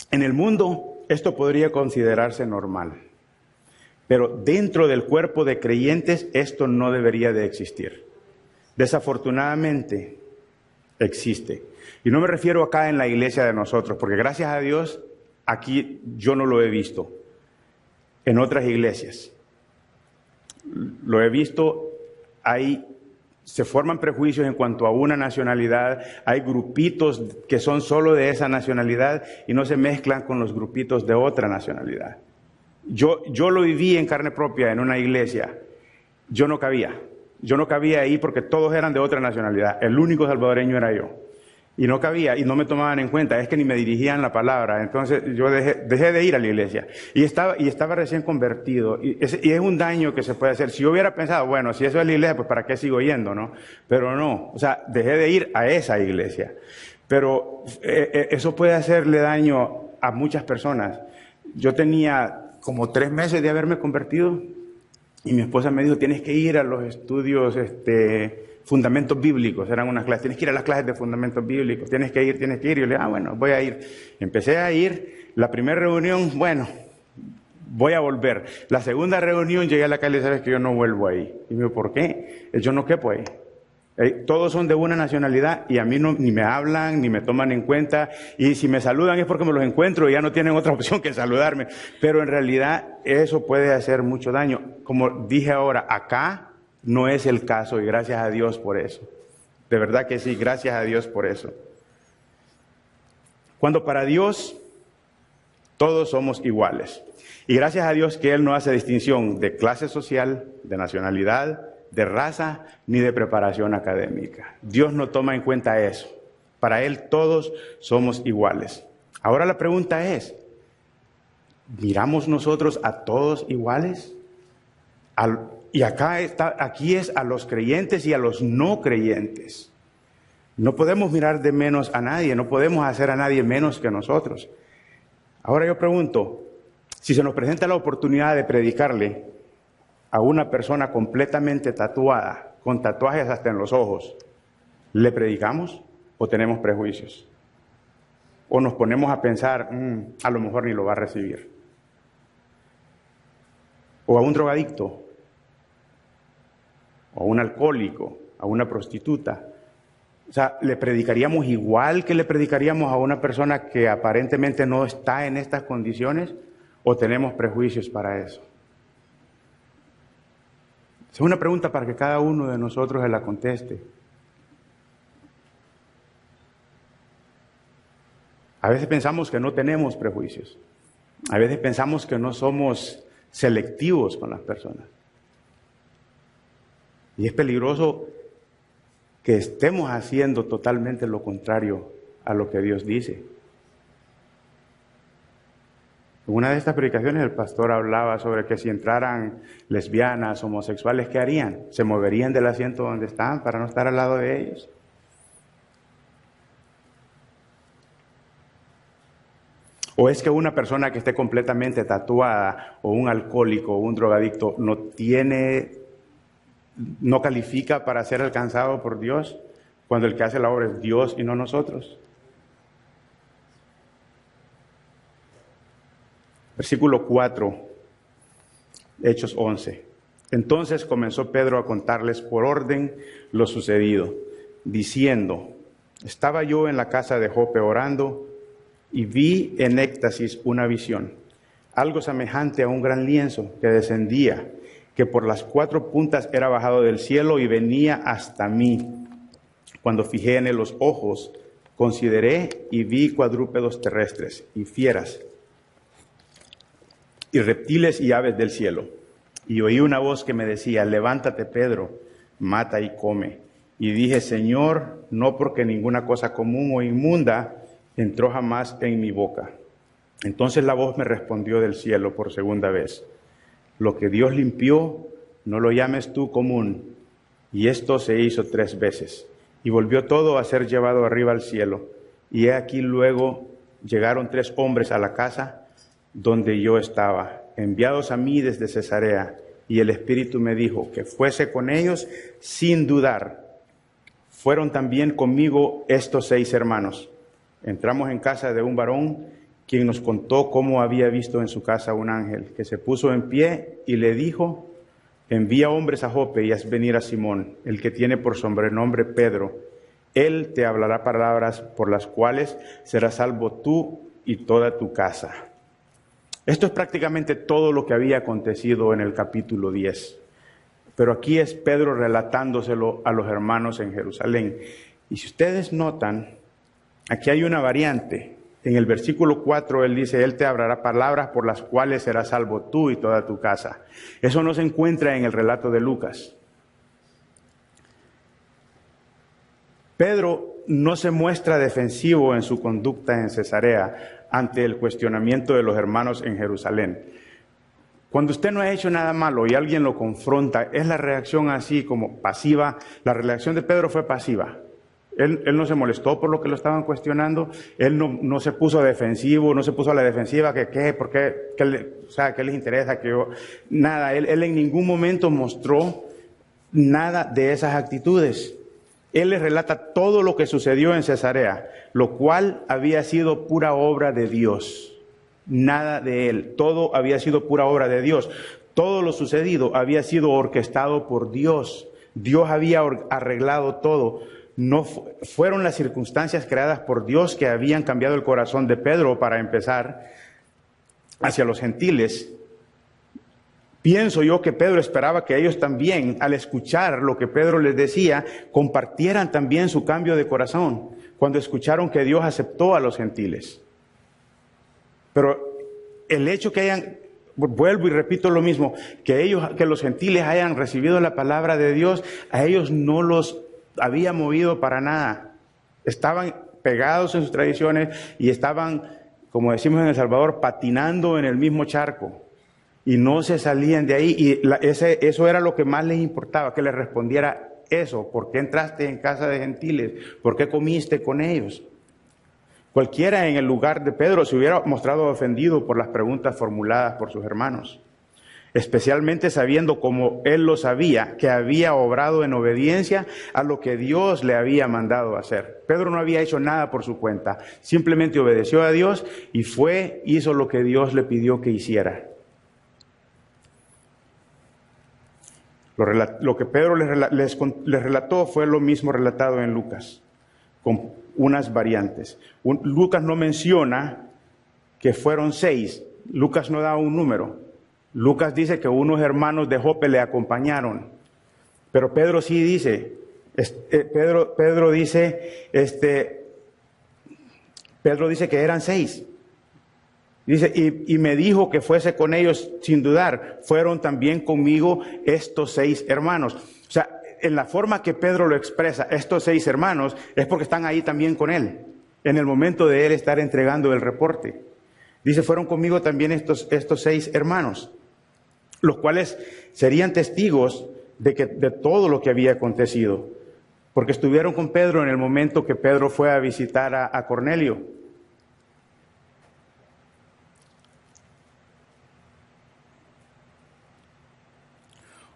En el mundo esto podría considerarse normal, pero dentro del cuerpo de creyentes esto no debería de existir. Desafortunadamente existe. Y no me refiero acá en la iglesia de nosotros, porque gracias a Dios aquí yo no lo he visto. En otras iglesias lo he visto, se forman prejuicios en cuanto a una nacionalidad, hay grupitos que son solo de esa nacionalidad y no se mezclan con los grupitos de otra nacionalidad. Yo lo viví en carne propia en una iglesia. Yo no cabía ahí porque todos eran de otra nacionalidad. El único salvadoreño era yo. Y no cabía, y no me tomaban en cuenta, es que ni me dirigían la palabra. Entonces yo dejé de ir a la iglesia. Y estaba recién convertido. Y es un daño que se puede hacer. Si yo hubiera pensado, bueno, si eso es la iglesia, pues ¿para qué sigo yendo, no? Pero no, o sea, dejé de ir a esa iglesia. Pero eso puede hacerle daño a muchas personas. Yo tenía como 3 meses de haberme convertido y mi esposa me dijo, tienes que ir a los estudios, fundamentos bíblicos, eran unas clases, tienes que ir a las clases de fundamentos bíblicos, tienes que ir, y yo le dije, bueno, voy a ir. Empecé a ir, la primera reunión, bueno, voy a volver. La segunda reunión llegué a la calle y sabes que yo no vuelvo ahí. Y me dijo, ¿por qué? Yo no quepo ahí. Todos son de una nacionalidad y a mí ni me hablan, ni me toman en cuenta, y si me saludan es porque me los encuentro y ya no tienen otra opción que saludarme, pero en realidad eso puede hacer mucho daño. Como dije ahora, acá no es el caso y gracias a Dios por eso. De verdad que sí, gracias a Dios por eso. Cuando para Dios todos somos iguales. Y gracias a Dios que Él no hace distinción de clase social, de nacionalidad, de raza, ni de preparación académica. Dios no toma en cuenta eso. Para Él todos somos iguales. Ahora la pregunta es, ¿miramos nosotros a todos iguales? Y aquí es a los creyentes y a los no creyentes. No podemos mirar de menos a nadie, no podemos hacer a nadie menos que nosotros. Ahora yo pregunto, si se nos presenta la oportunidad de predicarle a una persona completamente tatuada, con tatuajes hasta en los ojos, ¿le predicamos o tenemos prejuicios? ¿O nos ponemos a pensar, a lo mejor ni lo va a recibir? ¿O a un drogadicto? ¿O a un alcohólico? ¿A una prostituta? O sea, ¿le predicaríamos igual que le predicaríamos a una persona que aparentemente no está en estas condiciones? ¿O tenemos prejuicios para eso? Es una pregunta para que cada uno de nosotros se la conteste. A veces pensamos que no tenemos prejuicios. A veces pensamos que no somos selectivos con las personas. Y es peligroso que estemos haciendo totalmente lo contrario a lo que Dios dice. En una de estas predicaciones el pastor hablaba sobre que si entraran lesbianas, homosexuales, ¿qué harían? ¿Se moverían del asiento donde están para no estar al lado de ellos? ¿O es que una persona que esté completamente tatuada, o un alcohólico, o un drogadicto, no califica para ser alcanzado por Dios, cuando el que hace la obra es Dios y no nosotros? Versículo 4, Hechos 11. Entonces comenzó Pedro a contarles por orden lo sucedido, diciendo, estaba yo en la casa de Jope orando y vi en éxtasis una visión, algo semejante a un gran lienzo que descendía, que por las 4 puntas era bajado del cielo y venía hasta mí. Cuando fijé en él los ojos, consideré y vi cuadrúpedos terrestres y fieras, y reptiles y aves del cielo. Y oí una voz que me decía, levántate, Pedro, mata y come. Y dije, Señor, no porque ninguna cosa común o inmunda entró jamás en mi boca. Entonces la voz me respondió del cielo por segunda vez, lo que Dios limpió, no lo llames tú común. Y esto se hizo 3 veces. Y volvió todo a ser llevado arriba al cielo. Y he aquí luego llegaron 3 hombres a la casa, donde yo estaba, enviados a mí desde Cesarea, y el Espíritu me dijo que fuese con ellos sin dudar. Fueron también conmigo estos 6 hermanos. Entramos en casa de un varón, quien nos contó cómo había visto en su casa un ángel, que se puso en pie y le dijo: envía hombres a Jope y haz venir a Simón, el que tiene por sobrenombre Pedro. Él te hablará palabras por las cuales serás salvo tú y toda tu casa. Esto es prácticamente todo lo que había acontecido en el capítulo 10. Pero aquí es Pedro relatándoselo a los hermanos en Jerusalén. Y si ustedes notan, aquí hay una variante. En el versículo 4 él dice: él te hablará palabras por las cuales serás salvo tú y toda tu casa. Eso no se encuentra en el relato de Lucas. Pedro no se muestra defensivo en su conducta en Cesarea ante el cuestionamiento de los hermanos en Jerusalén. Cuando usted no ha hecho nada malo y alguien lo confronta, es la reacción así como pasiva. La reacción de Pedro fue pasiva. Él no se molestó por lo que lo estaban cuestionando, él no se puso defensivo, no se puso a la defensiva, que qué, por qué, qué les interesa, que yo, nada, él en ningún momento mostró nada de esas actitudes. Él les relata todo lo que sucedió en Cesarea, lo cual había sido pura obra de Dios. Nada de él, todo había sido pura obra de Dios. Todo lo sucedido había sido orquestado por Dios. Dios había arreglado todo. No fueron las circunstancias creadas por Dios que habían cambiado el corazón de Pedro para empezar hacia los gentiles. Pienso yo que Pedro esperaba que ellos también, al escuchar lo que Pedro les decía, compartieran también su cambio de corazón cuando escucharon que Dios aceptó a los gentiles. Pero el hecho que hayan, vuelvo y repito lo mismo, que los gentiles hayan recibido la palabra de Dios, a ellos no los había movido para nada. Estaban pegados en sus tradiciones y estaban, como decimos en El Salvador, patinando en el mismo charco. Y no se salían de ahí. Y eso era lo que más les importaba, que les respondiera eso. ¿Por qué entraste en casa de gentiles? ¿Por qué comiste con ellos? Cualquiera en el lugar de Pedro se hubiera mostrado ofendido por las preguntas formuladas por sus hermanos, especialmente sabiendo, como él lo sabía, que había obrado en obediencia a lo que Dios le había mandado hacer. Pedro no había hecho nada por su cuenta, simplemente obedeció a Dios y hizo lo que Dios le pidió que hiciera. Lo que Pedro les relató fue lo mismo relatado en Lucas, con unas variantes. Lucas no menciona que fueron 6, Lucas no da un número. Lucas dice que unos hermanos de Jope le acompañaron, pero Pedro sí dice, Pedro dice que eran 6. Dice, y me dijo que fuese con ellos sin dudar. Fueron también conmigo estos 6 hermanos. O sea, en la forma que Pedro lo expresa, estos 6 hermanos, es porque están ahí también con él, en el momento de él estar entregando el reporte. Dice, fueron conmigo también estos 6 hermanos, los cuales serían testigos de todo lo que había acontecido, porque estuvieron con Pedro en el momento que Pedro fue a visitar a Cornelio.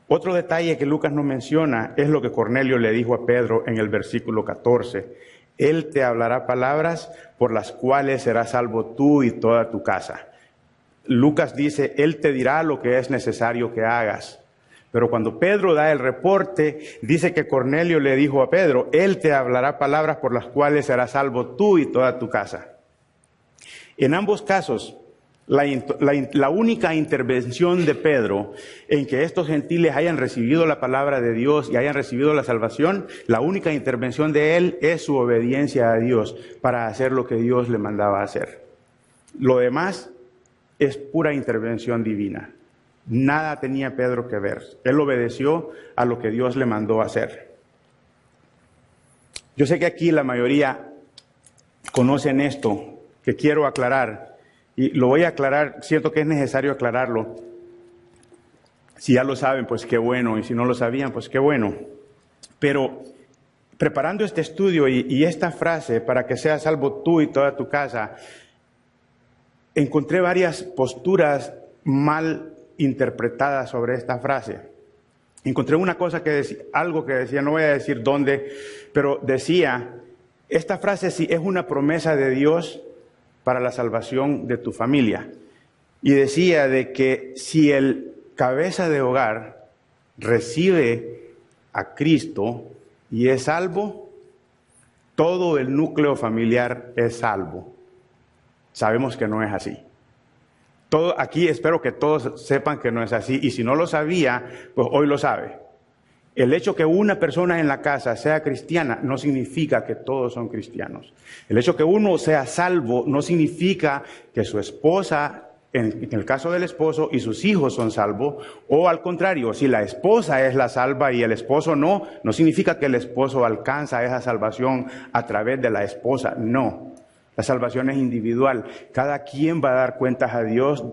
Otro detalle que Lucas no menciona es lo que Cornelio le dijo a Pedro en el versículo 14. Él te hablará palabras por las cuales serás salvo tú y toda tu casa. Lucas dice, él te dirá lo que es necesario que hagas. Pero cuando Pedro da el reporte, dice que Cornelio le dijo a Pedro, él te hablará palabras por las cuales serás salvo tú y toda tu casa. En ambos casos, la única intervención de Pedro en que estos gentiles hayan recibido la palabra de Dios y hayan recibido la salvación, la única intervención de él es su obediencia a Dios para hacer lo que Dios le mandaba hacer. Lo demás es pura intervención divina. Nada tenía Pedro que ver. Él obedeció a lo que Dios le mandó hacer. Yo sé que aquí la mayoría conocen esto, que quiero aclarar. Y lo voy a aclarar, siento que es necesario aclararlo. Si ya lo saben, pues qué bueno, y si no lo sabían, pues qué bueno. Pero preparando este estudio y esta frase, para que seas salvo tú y toda tu casa, encontré varias posturas mal interpretadas sobre esta frase. Encontré una cosa que decía, algo que decía, no voy a decir dónde, pero decía, esta frase sí es una promesa de Dios para la salvación de tu familia. Y decía de que si el cabeza de hogar recibe a Cristo y es salvo, todo el núcleo familiar es salvo. Sabemos que no es así. Aquí espero que todos sepan que no es así, y si no lo sabía, pues hoy lo sabe. El hecho que una persona en la casa sea cristiana no significa que todos son cristianos. El hecho que uno sea salvo no significa que su esposa, en el caso del esposo, y sus hijos son salvos, o al contrario, si la esposa es la salva y el esposo no significa que el esposo alcanza esa salvación a través de la esposa, no. La salvación es individual. Cada quien va a dar cuentas a Dios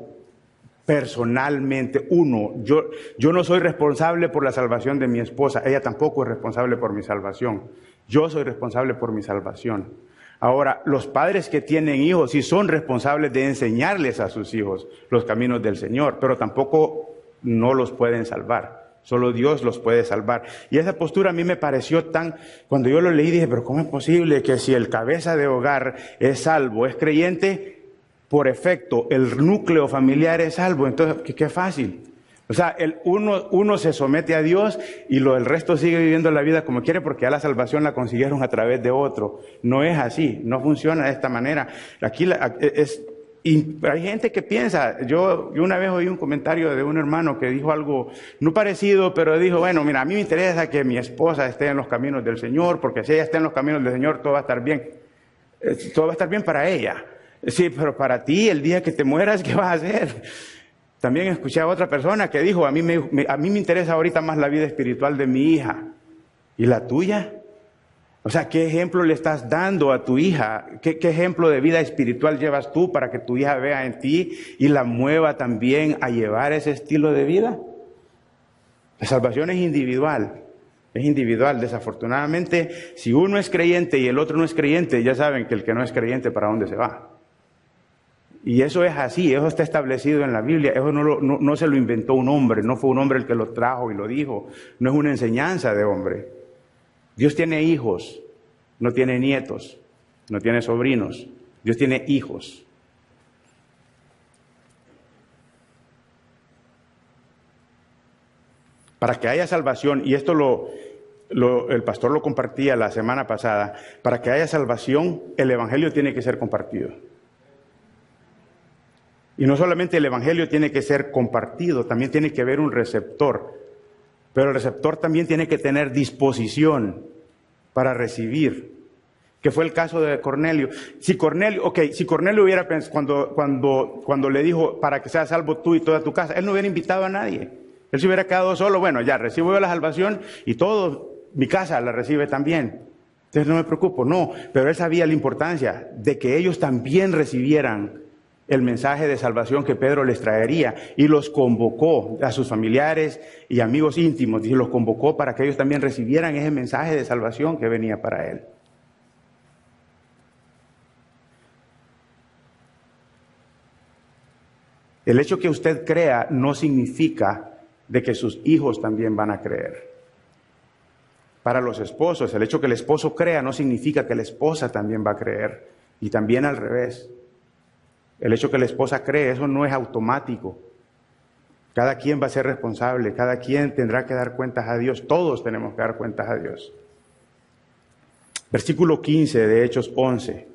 personalmente. Yo no soy responsable por la salvación de mi esposa. Ella tampoco es responsable por mi salvación. Yo soy responsable por mi salvación. Ahora, los padres que tienen hijos sí son responsables de enseñarles a sus hijos los caminos del Señor, pero tampoco no los pueden salvar. Solo Dios los puede salvar. Y esa postura a mí me pareció cuando yo lo leí dije, pero ¿cómo es posible que si el cabeza de hogar es salvo, es creyente, por efecto, el núcleo familiar es salvo? Entonces, qué fácil. O sea, uno se somete a Dios y el resto sigue viviendo la vida como quiere porque ya la salvación la consiguieron a través de otro. No es así, no funciona de esta manera. Y hay gente que piensa, yo una vez oí un comentario de un hermano que dijo algo no parecido, pero dijo, bueno, mira, a mí me interesa que mi esposa esté en los caminos del Señor, porque si ella está en los caminos del Señor, todo va a estar bien. Todo va a estar bien para ella. Sí, pero para ti, el día que te mueras, ¿qué vas a hacer? También escuché a otra persona que dijo, a mí me interesa ahorita más la vida espiritual de mi hija. ¿Y la tuya? O sea, ¿qué ejemplo le estás dando a tu hija? ¿Qué ejemplo de vida espiritual llevas tú para que tu hija vea en ti y la mueva también a llevar ese estilo de vida? La salvación es individual. Es individual. Desafortunadamente, si uno es creyente y el otro no es creyente, ya saben que el que no es creyente, ¿para dónde se va? Y eso es así, eso está establecido en la Biblia. Eso no se lo inventó un hombre, no fue un hombre el que lo trajo y lo dijo. No es una enseñanza de hombre. Dios tiene hijos, no tiene nietos, no tiene sobrinos. Dios tiene hijos. Para que haya salvación, y esto el pastor lo compartía la semana pasada, para que haya salvación, el evangelio tiene que ser compartido. Y no solamente el evangelio tiene que ser compartido, también tiene que haber un receptor. Pero el receptor también tiene que tener disposición para recibir, que fue el caso de Cornelio. Si Cornelio hubiera pensado, cuando le dijo, para que seas salvo tú y toda tu casa, él no hubiera invitado a nadie. Él se hubiera quedado solo, bueno, ya recibo yo la salvación y mi casa la recibe también. Entonces no me preocupo, no. Pero él sabía la importancia de que ellos también recibieran el mensaje de salvación que Pedro les traería, y los convocó a sus familiares y amigos íntimos, y los convocó para que ellos también recibieran ese mensaje de salvación que venía para él. El hecho que usted crea no significa de que sus hijos también van a creer. Para los esposos, el hecho que el esposo crea no significa que la esposa también va a creer, y también al revés. El hecho que la esposa cree, eso no es automático. Cada quien va a ser responsable, cada quien tendrá que dar cuentas a Dios. Todos tenemos que dar cuentas a Dios. Versículo 15 de Hechos 11.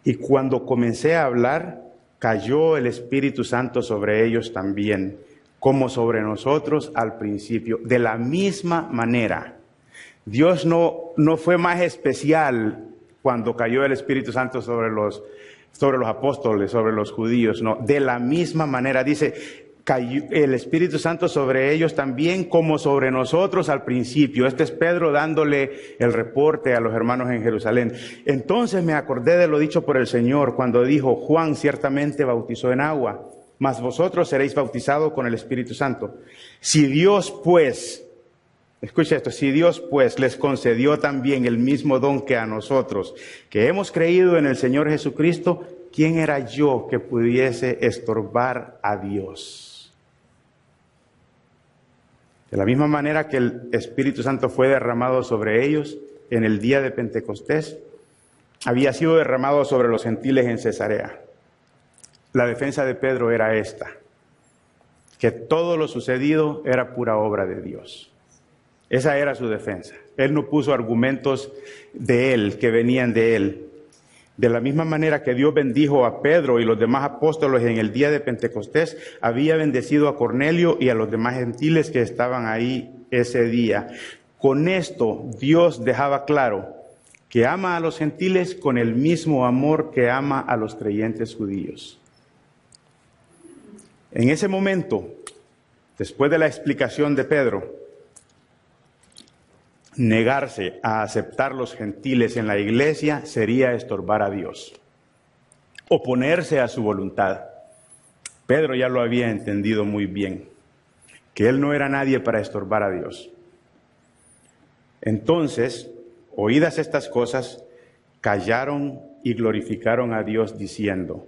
Y cuando comencé a hablar, cayó el Espíritu Santo sobre ellos también, como sobre nosotros al principio. De la misma manera, Dios no fue más especial cuando cayó el Espíritu Santo sobre los apóstoles, sobre los judíos, no. De la misma manera, dice, cayó el Espíritu Santo sobre ellos también como sobre nosotros al principio. Este es Pedro dándole el reporte a los hermanos en Jerusalén. Entonces me acordé de lo dicho por el Señor cuando dijo, Juan ciertamente bautizó en agua, mas vosotros seréis bautizados con el Espíritu Santo. Si Dios pues, escucha esto, si Dios pues les concedió también el mismo don que a nosotros, que hemos creído en el Señor Jesucristo, ¿quién era yo que pudiese estorbar a Dios? De la misma manera que el Espíritu Santo fue derramado sobre ellos en el día de Pentecostés, había sido derramado sobre los gentiles en Cesarea. La defensa de Pedro era esta, que todo lo sucedido era pura obra de Dios. Esa era su defensa. Él no puso argumentos de él, que venían de él. De la misma manera que Dios bendijo a Pedro y los demás apóstoles en el día de Pentecostés, había bendecido a Cornelio y a los demás gentiles que estaban ahí ese día. Con esto, Dios dejaba claro que ama a los gentiles con el mismo amor que ama a los creyentes judíos. En ese momento, después de la explicación de Pedro, negarse a aceptar los gentiles en la iglesia sería estorbar a Dios, oponerse a su voluntad. Pedro ya lo había entendido muy bien, que él no era nadie para estorbar a Dios. Entonces, oídas estas cosas, callaron y glorificaron a Dios diciendo: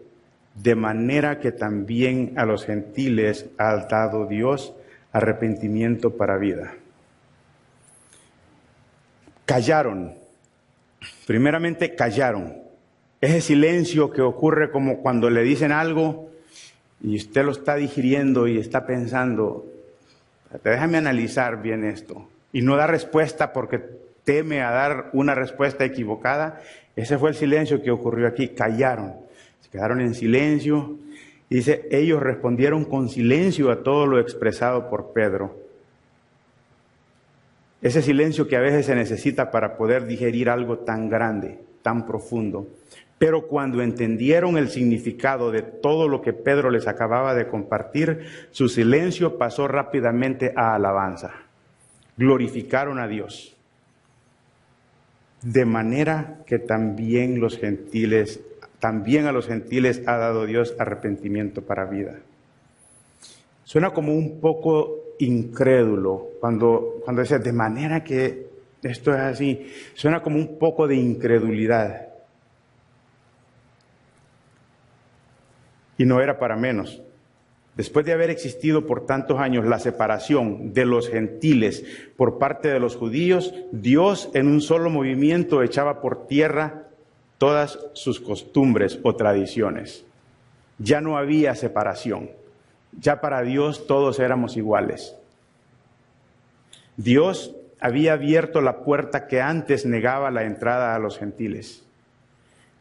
de manera que también a los gentiles ha dado Dios arrepentimiento para vida. Callaron. Primeramente callaron. Ese silencio que ocurre como cuando le dicen algo y usted lo está digiriendo y está pensando, déjame analizar bien esto, y no da respuesta porque teme a dar una respuesta equivocada. Ese fue el silencio que ocurrió aquí. Callaron, se quedaron en silencio. Y dice, ellos respondieron con silencio a todo lo expresado por Pedro. Ese silencio que a veces se necesita para poder digerir algo tan grande, tan profundo. Pero cuando entendieron el significado de todo lo que Pedro les acababa de compartir, su silencio pasó rápidamente a alabanza. Glorificaron a Dios. De manera que también a los gentiles ha dado Dios arrepentimiento para vida. Suena como un poco incrédulo cuando dice de manera que esto es así. Suena como un poco de incredulidad. Y no era para menos. Después de haber existido por tantos años la separación de los gentiles por parte de los judíos, Dios en un solo movimiento echaba por tierra todas sus costumbres o tradiciones. Ya no había separación. Ya para Dios todos éramos iguales. Dios había abierto la puerta que antes negaba la entrada a los gentiles.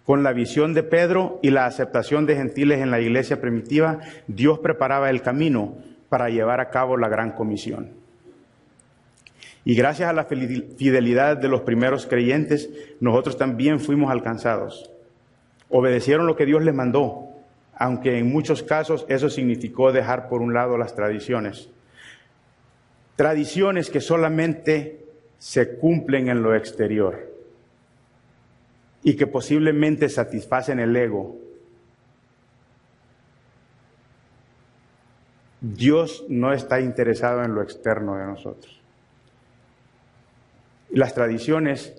Con la visión de Pedro y la aceptación de gentiles en la iglesia primitiva, Dios preparaba el camino para llevar a cabo la gran comisión. Y gracias a la fidelidad de los primeros creyentes, nosotros también fuimos alcanzados. Obedecieron lo que Dios les mandó, aunque en muchos casos eso significó dejar por un lado las tradiciones. Tradiciones que solamente se cumplen en lo exterior y que posiblemente satisfacen el ego. Dios no está interesado en lo externo de nosotros. Las tradiciones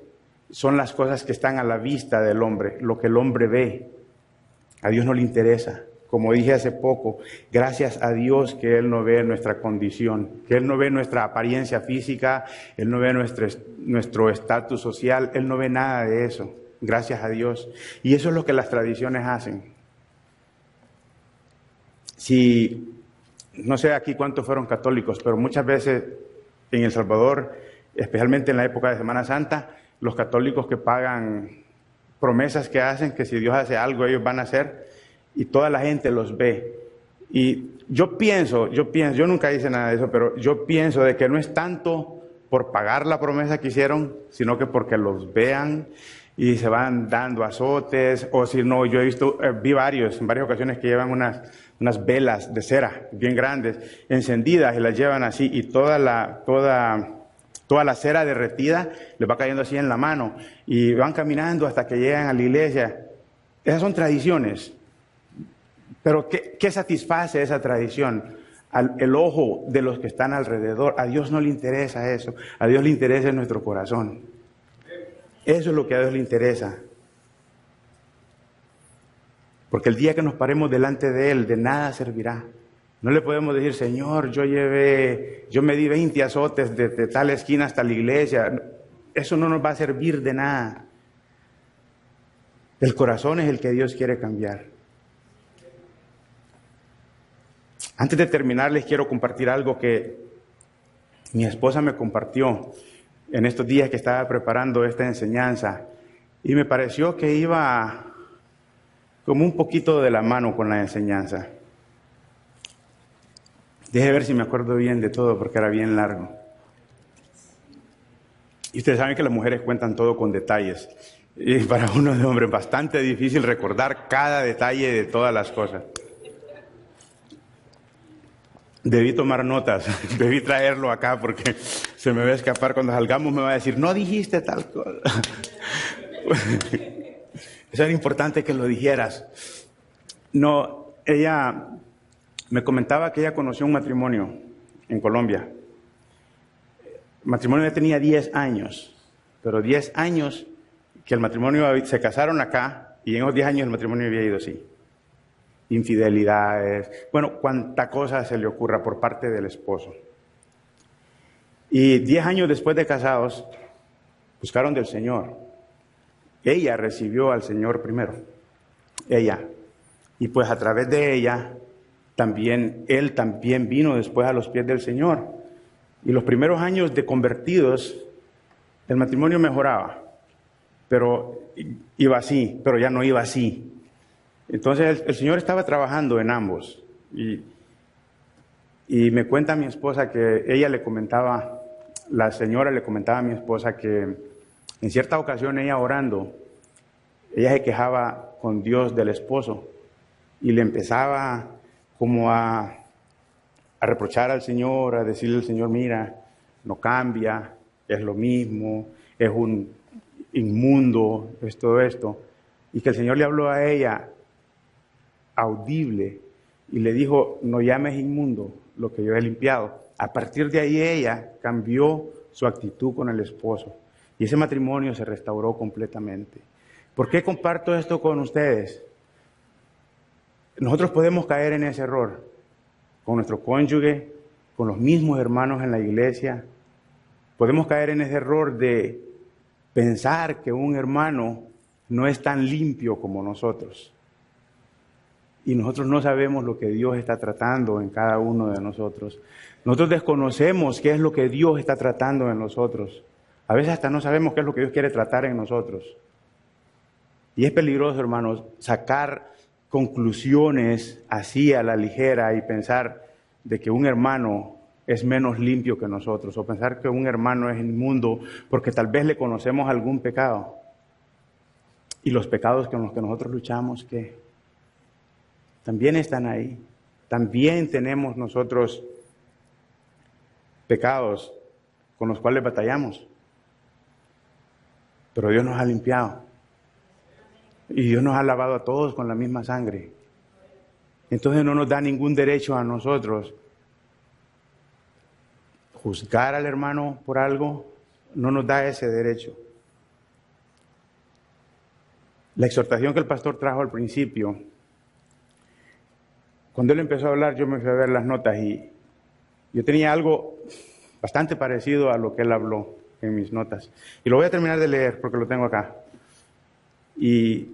son las cosas que están a la vista del hombre, lo que el hombre ve. A Dios no le interesa. Como dije hace poco, gracias a Dios que Él no ve nuestra condición, que Él no ve nuestra apariencia física, Él no ve nuestro estatus social, Él no ve nada de eso. Gracias a Dios. Y eso es lo que las tradiciones hacen. Si, no sé aquí cuántos fueron católicos, pero muchas veces en El Salvador, especialmente en la época de Semana Santa, los católicos que pagan promesas que hacen, que si Dios hace algo ellos van a hacer, y toda la gente los ve. Y yo pienso, yo nunca hice nada de eso, pero yo pienso de que no es tanto por pagar la promesa que hicieron, sino que porque los vean y se van dando azotes, o si no, yo vi en varias ocasiones que llevan unas velas de cera bien grandes, encendidas, y las llevan así, y toda la cera derretida les va cayendo así en la mano, y van caminando hasta que llegan a la iglesia. Esas son tradiciones. Pero ¿qué satisface esa tradición? El ojo de los que están alrededor. A Dios no le interesa eso. A Dios le interesa nuestro corazón. Eso es lo que a Dios le interesa. Porque el día que nos paremos delante de Él, de nada servirá. No le podemos decir, Señor, yo me di 20 azotes de tal esquina hasta la iglesia. Eso no nos va a servir de nada. El corazón es el que Dios quiere cambiar. Antes de terminar, les quiero compartir algo que mi esposa me compartió en estos días que estaba preparando esta enseñanza. Y me pareció que iba como un poquito de la mano con la enseñanza. Deje ver si me acuerdo bien de todo, porque era bien largo. Y ustedes saben que las mujeres cuentan todo con detalles. Y para uno de hombre es bastante difícil recordar cada detalle de todas las cosas. Debí tomar notas, debí traerlo acá porque se me va a escapar. Cuando salgamos me va a decir, no dijiste tal cosa. Eso era importante que lo dijeras. No, ella me comentaba que ella conoció un matrimonio en Colombia. El matrimonio ya tenía 10 años, pero 10 años que el matrimonio se casaron acá y en esos 10 años el matrimonio había ido así. Infidelidades, bueno, cuánta cosa se le ocurra por parte del esposo. Y 10 años después de casados, buscaron del Señor. Ella recibió al Señor primero, ella. Y pues a través de ella, él también vino después a los pies del Señor. Y los primeros años de convertidos, el matrimonio mejoraba, pero iba así, pero ya no iba así. Entonces el Señor estaba trabajando en ambos. Y me cuenta mi esposa que la señora le comentaba a mi esposa que en cierta ocasión ella orando, ella se quejaba con Dios del esposo y le empezaba como a reprochar al Señor, a decirle al Señor, mira, no cambia, es lo mismo, es un inmundo, es todo esto. Y que el Señor le habló a ella audible y le dijo, no llames inmundo lo que yo he limpiado. A partir de ahí ella cambió su actitud con el esposo y ese matrimonio se restauró completamente. ¿Por qué comparto esto con ustedes? Nosotros podemos caer en ese error con nuestro cónyuge, con los mismos hermanos en la iglesia. Podemos caer en ese error de pensar que un hermano no es tan limpio como nosotros. Y nosotros no sabemos lo que Dios está tratando en cada uno de nosotros. Nosotros desconocemos qué es lo que Dios está tratando en nosotros. A veces hasta no sabemos qué es lo que Dios quiere tratar en nosotros. Y es peligroso, hermanos, sacar conclusiones así a la ligera y pensar de que un hermano es menos limpio que nosotros, o pensar que un hermano es inmundo porque tal vez le conocemos algún pecado. Y los pecados con los que nosotros luchamos, ¿qué? También están ahí. También tenemos nosotros pecados con los cuales batallamos. Pero Dios nos ha limpiado. Y Dios nos ha lavado a todos con la misma sangre. Entonces no nos da ningún derecho a nosotros juzgar al hermano por algo. No nos da ese derecho. La exhortación que el pastor trajo al principio, cuando él empezó a hablar, yo me fui a ver las notas y yo tenía algo bastante parecido a lo que él habló en mis notas. Y lo voy a terminar de leer porque lo tengo acá. Y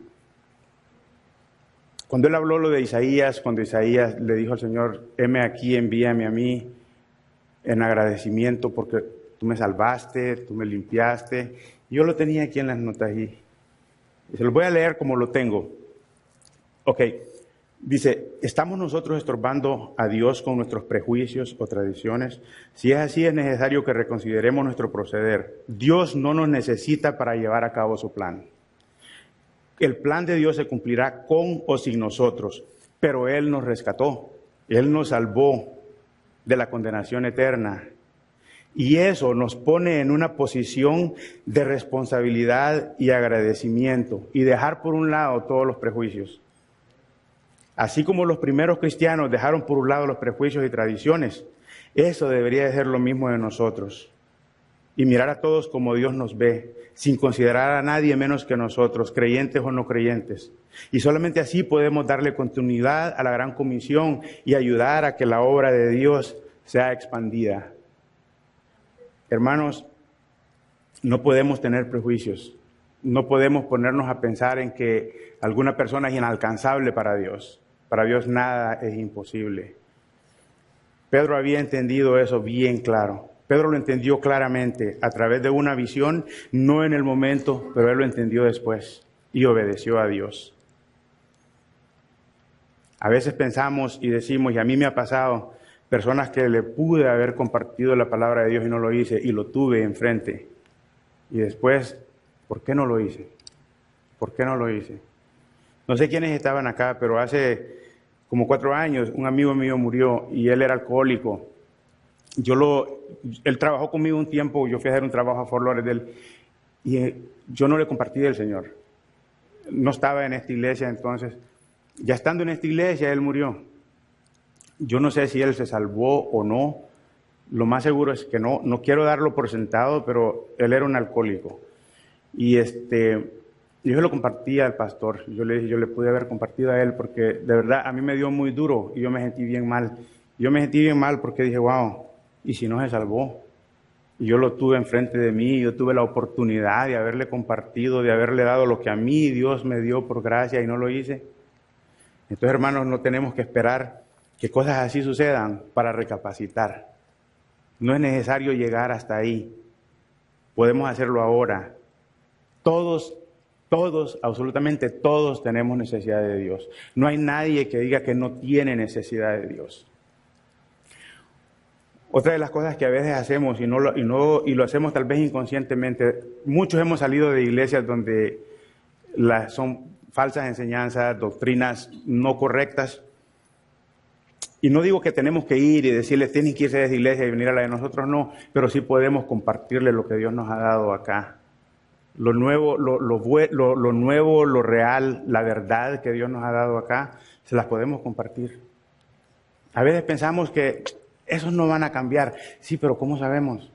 cuando él habló lo de Isaías, cuando Isaías le dijo al Señor, heme aquí, envíame a mí en agradecimiento porque tú me salvaste, tú me limpiaste. Yo lo tenía aquí en las notas y se los voy a leer como lo tengo. Ok. Dice, ¿estamos nosotros estorbando a Dios con nuestros prejuicios o tradiciones? Si es así, es necesario que reconsideremos nuestro proceder. Dios no nos necesita para llevar a cabo su plan. El plan de Dios se cumplirá con o sin nosotros, pero Él nos rescató, Él nos salvó de la condenación eterna. Y eso nos pone en una posición de responsabilidad y agradecimiento y dejar por un lado todos los prejuicios. Así como los primeros cristianos dejaron por un lado los prejuicios y tradiciones, eso debería de ser lo mismo de nosotros. y mirar a todos como Dios nos ve, sin considerar a nadie menos que nosotros, creyentes o no creyentes. Y solamente así podemos darle continuidad a la gran comisión y ayudar a que la obra de Dios sea expandida. Hermanos, no podemos tener prejuicios. No podemos ponernos a pensar en que alguna persona es inalcanzable para Dios. Para Dios nada es imposible. Pedro había entendido eso bien claro. Pedro lo entendió claramente a través de una visión, no en el momento, pero él lo entendió después y obedeció a Dios. A veces pensamos y decimos, y a mí me ha pasado, personas que le pude haber compartido la palabra de Dios y no lo hice, y lo tuve enfrente. Y después, ¿por qué no lo hice? ¿Por qué no lo hice? No sé quiénes estaban acá, pero hace como 4 años un amigo mío murió y él era alcohólico. Él trabajó conmigo un tiempo, yo fui a hacer un trabajo a Fort Lauderdale y yo no le compartí del Señor. No estaba en esta iglesia entonces. Ya estando en esta iglesia, él murió. Yo no sé si él se salvó o no. Lo más seguro es que no. No quiero darlo por sentado, pero él era un alcohólico. Y yo se lo compartí al pastor. Yo le pude haber compartido a él porque de verdad a mí me dio muy duro y yo me sentí bien mal. Yo me sentí bien mal porque dije, wow, ¿y si no se salvó? Y yo lo tuve enfrente de mí, yo tuve la oportunidad de haberle compartido, de haberle dado lo que a mí Dios me dio por gracia y no lo hice. Entonces, hermanos, no tenemos que esperar que cosas así sucedan para recapacitar. No es necesario llegar hasta ahí. Podemos hacerlo ahora. Todos, absolutamente todos tenemos necesidad de Dios. No hay nadie que diga que no tiene necesidad de Dios. Otra de las cosas que a veces hacemos y lo hacemos tal vez inconscientemente, muchos hemos salido de iglesias donde son falsas enseñanzas, doctrinas no correctas. Y no digo que tenemos que ir y decirles, tienen que irse de esa iglesia y venir a la de nosotros, no, pero sí podemos compartirles lo que Dios nos ha dado acá. Lo nuevo, lo real, la verdad que Dios nos ha dado acá, se las podemos compartir. A veces pensamos que esos no van a cambiar. Sí, pero ¿cómo sabemos?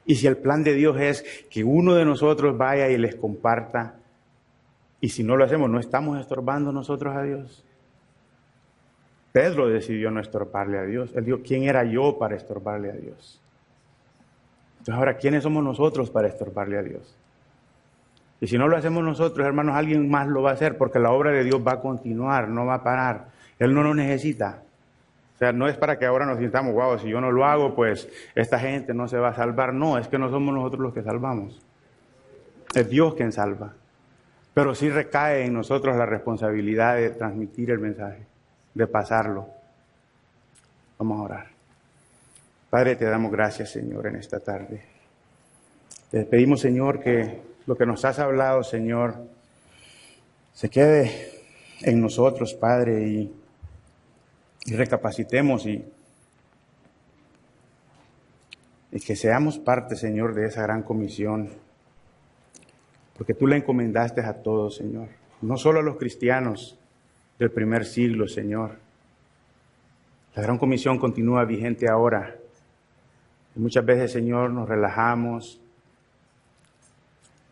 Y si el plan de Dios es que uno de nosotros vaya y les comparta, y si no lo hacemos, ¿no estamos estorbando nosotros a Dios? Pedro decidió no estorbarle a Dios. Él dijo, ¿quién era yo para estorbarle a Dios? Entonces ahora, ¿quiénes somos nosotros para estorbarle a Dios? Y si no lo hacemos nosotros, hermanos, alguien más lo va a hacer, porque la obra de Dios va a continuar, no va a parar. Él no lo necesita. O sea, no es para que ahora nos sintamos, wow, si yo no lo hago, pues esta gente no se va a salvar. No, es que no somos nosotros los que salvamos. Es Dios quien salva. Pero sí recae en nosotros la responsabilidad de transmitir el mensaje, de pasarlo. Vamos a orar. Padre, te damos gracias, Señor, en esta tarde. Te pedimos, Señor, que lo que nos has hablado, Señor, se quede en nosotros, Padre, y recapacitemos y que seamos parte, Señor, de esa gran comisión, porque tú la encomendaste a todos, Señor, no solo a los cristianos del primer siglo, Señor. La gran comisión continúa vigente ahora. Y muchas veces, Señor, nos relajamos,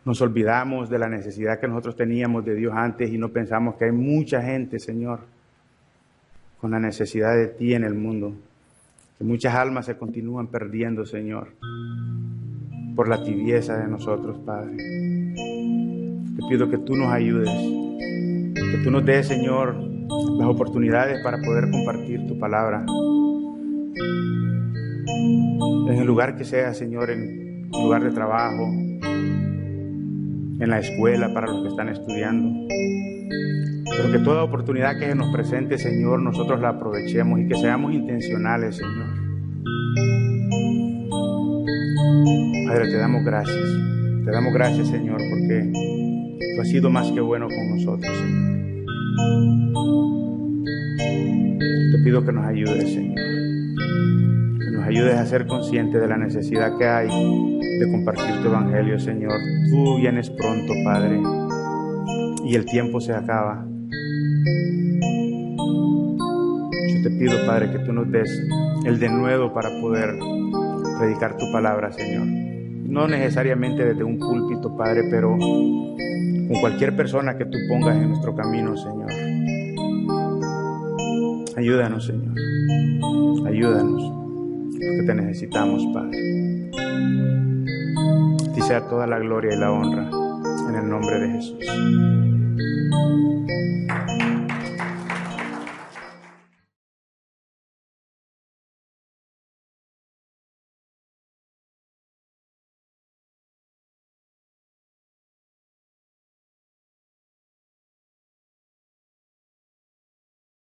nos olvidamos de la necesidad que nosotros teníamos de Dios antes y no pensamos que hay mucha gente, Señor, con la necesidad de ti en el mundo. Que muchas almas se continúan perdiendo, Señor, por la tibieza de nosotros, Padre. Te pido que tú nos ayudes, que tú nos des, Señor, las oportunidades para poder compartir tu palabra. En el lugar que sea, Señor, en el lugar de trabajo, en la escuela para los que están estudiando. Pero que toda oportunidad que se nos presente, Señor, nosotros la aprovechemos y que seamos intencionales, Señor. Padre, te damos gracias. Te damos gracias, Señor, porque tú has sido más que bueno con nosotros, Señor. Te pido que nos ayudes, Señor. Que nos ayudes a ser conscientes de la necesidad que hay de compartir tu evangelio, Señor. Tú vienes pronto, Padre, y el tiempo se acaba. Yo te pido, Padre, que tú nos des el denuedo para poder predicar tu palabra, Señor, no necesariamente desde un púlpito, Padre, pero con cualquier persona que tú pongas en nuestro camino, Señor. Ayúdanos, Señor. Ayúdanos, porque te necesitamos, Padre. A ti sea toda la gloria y la honra, en el nombre de Jesús.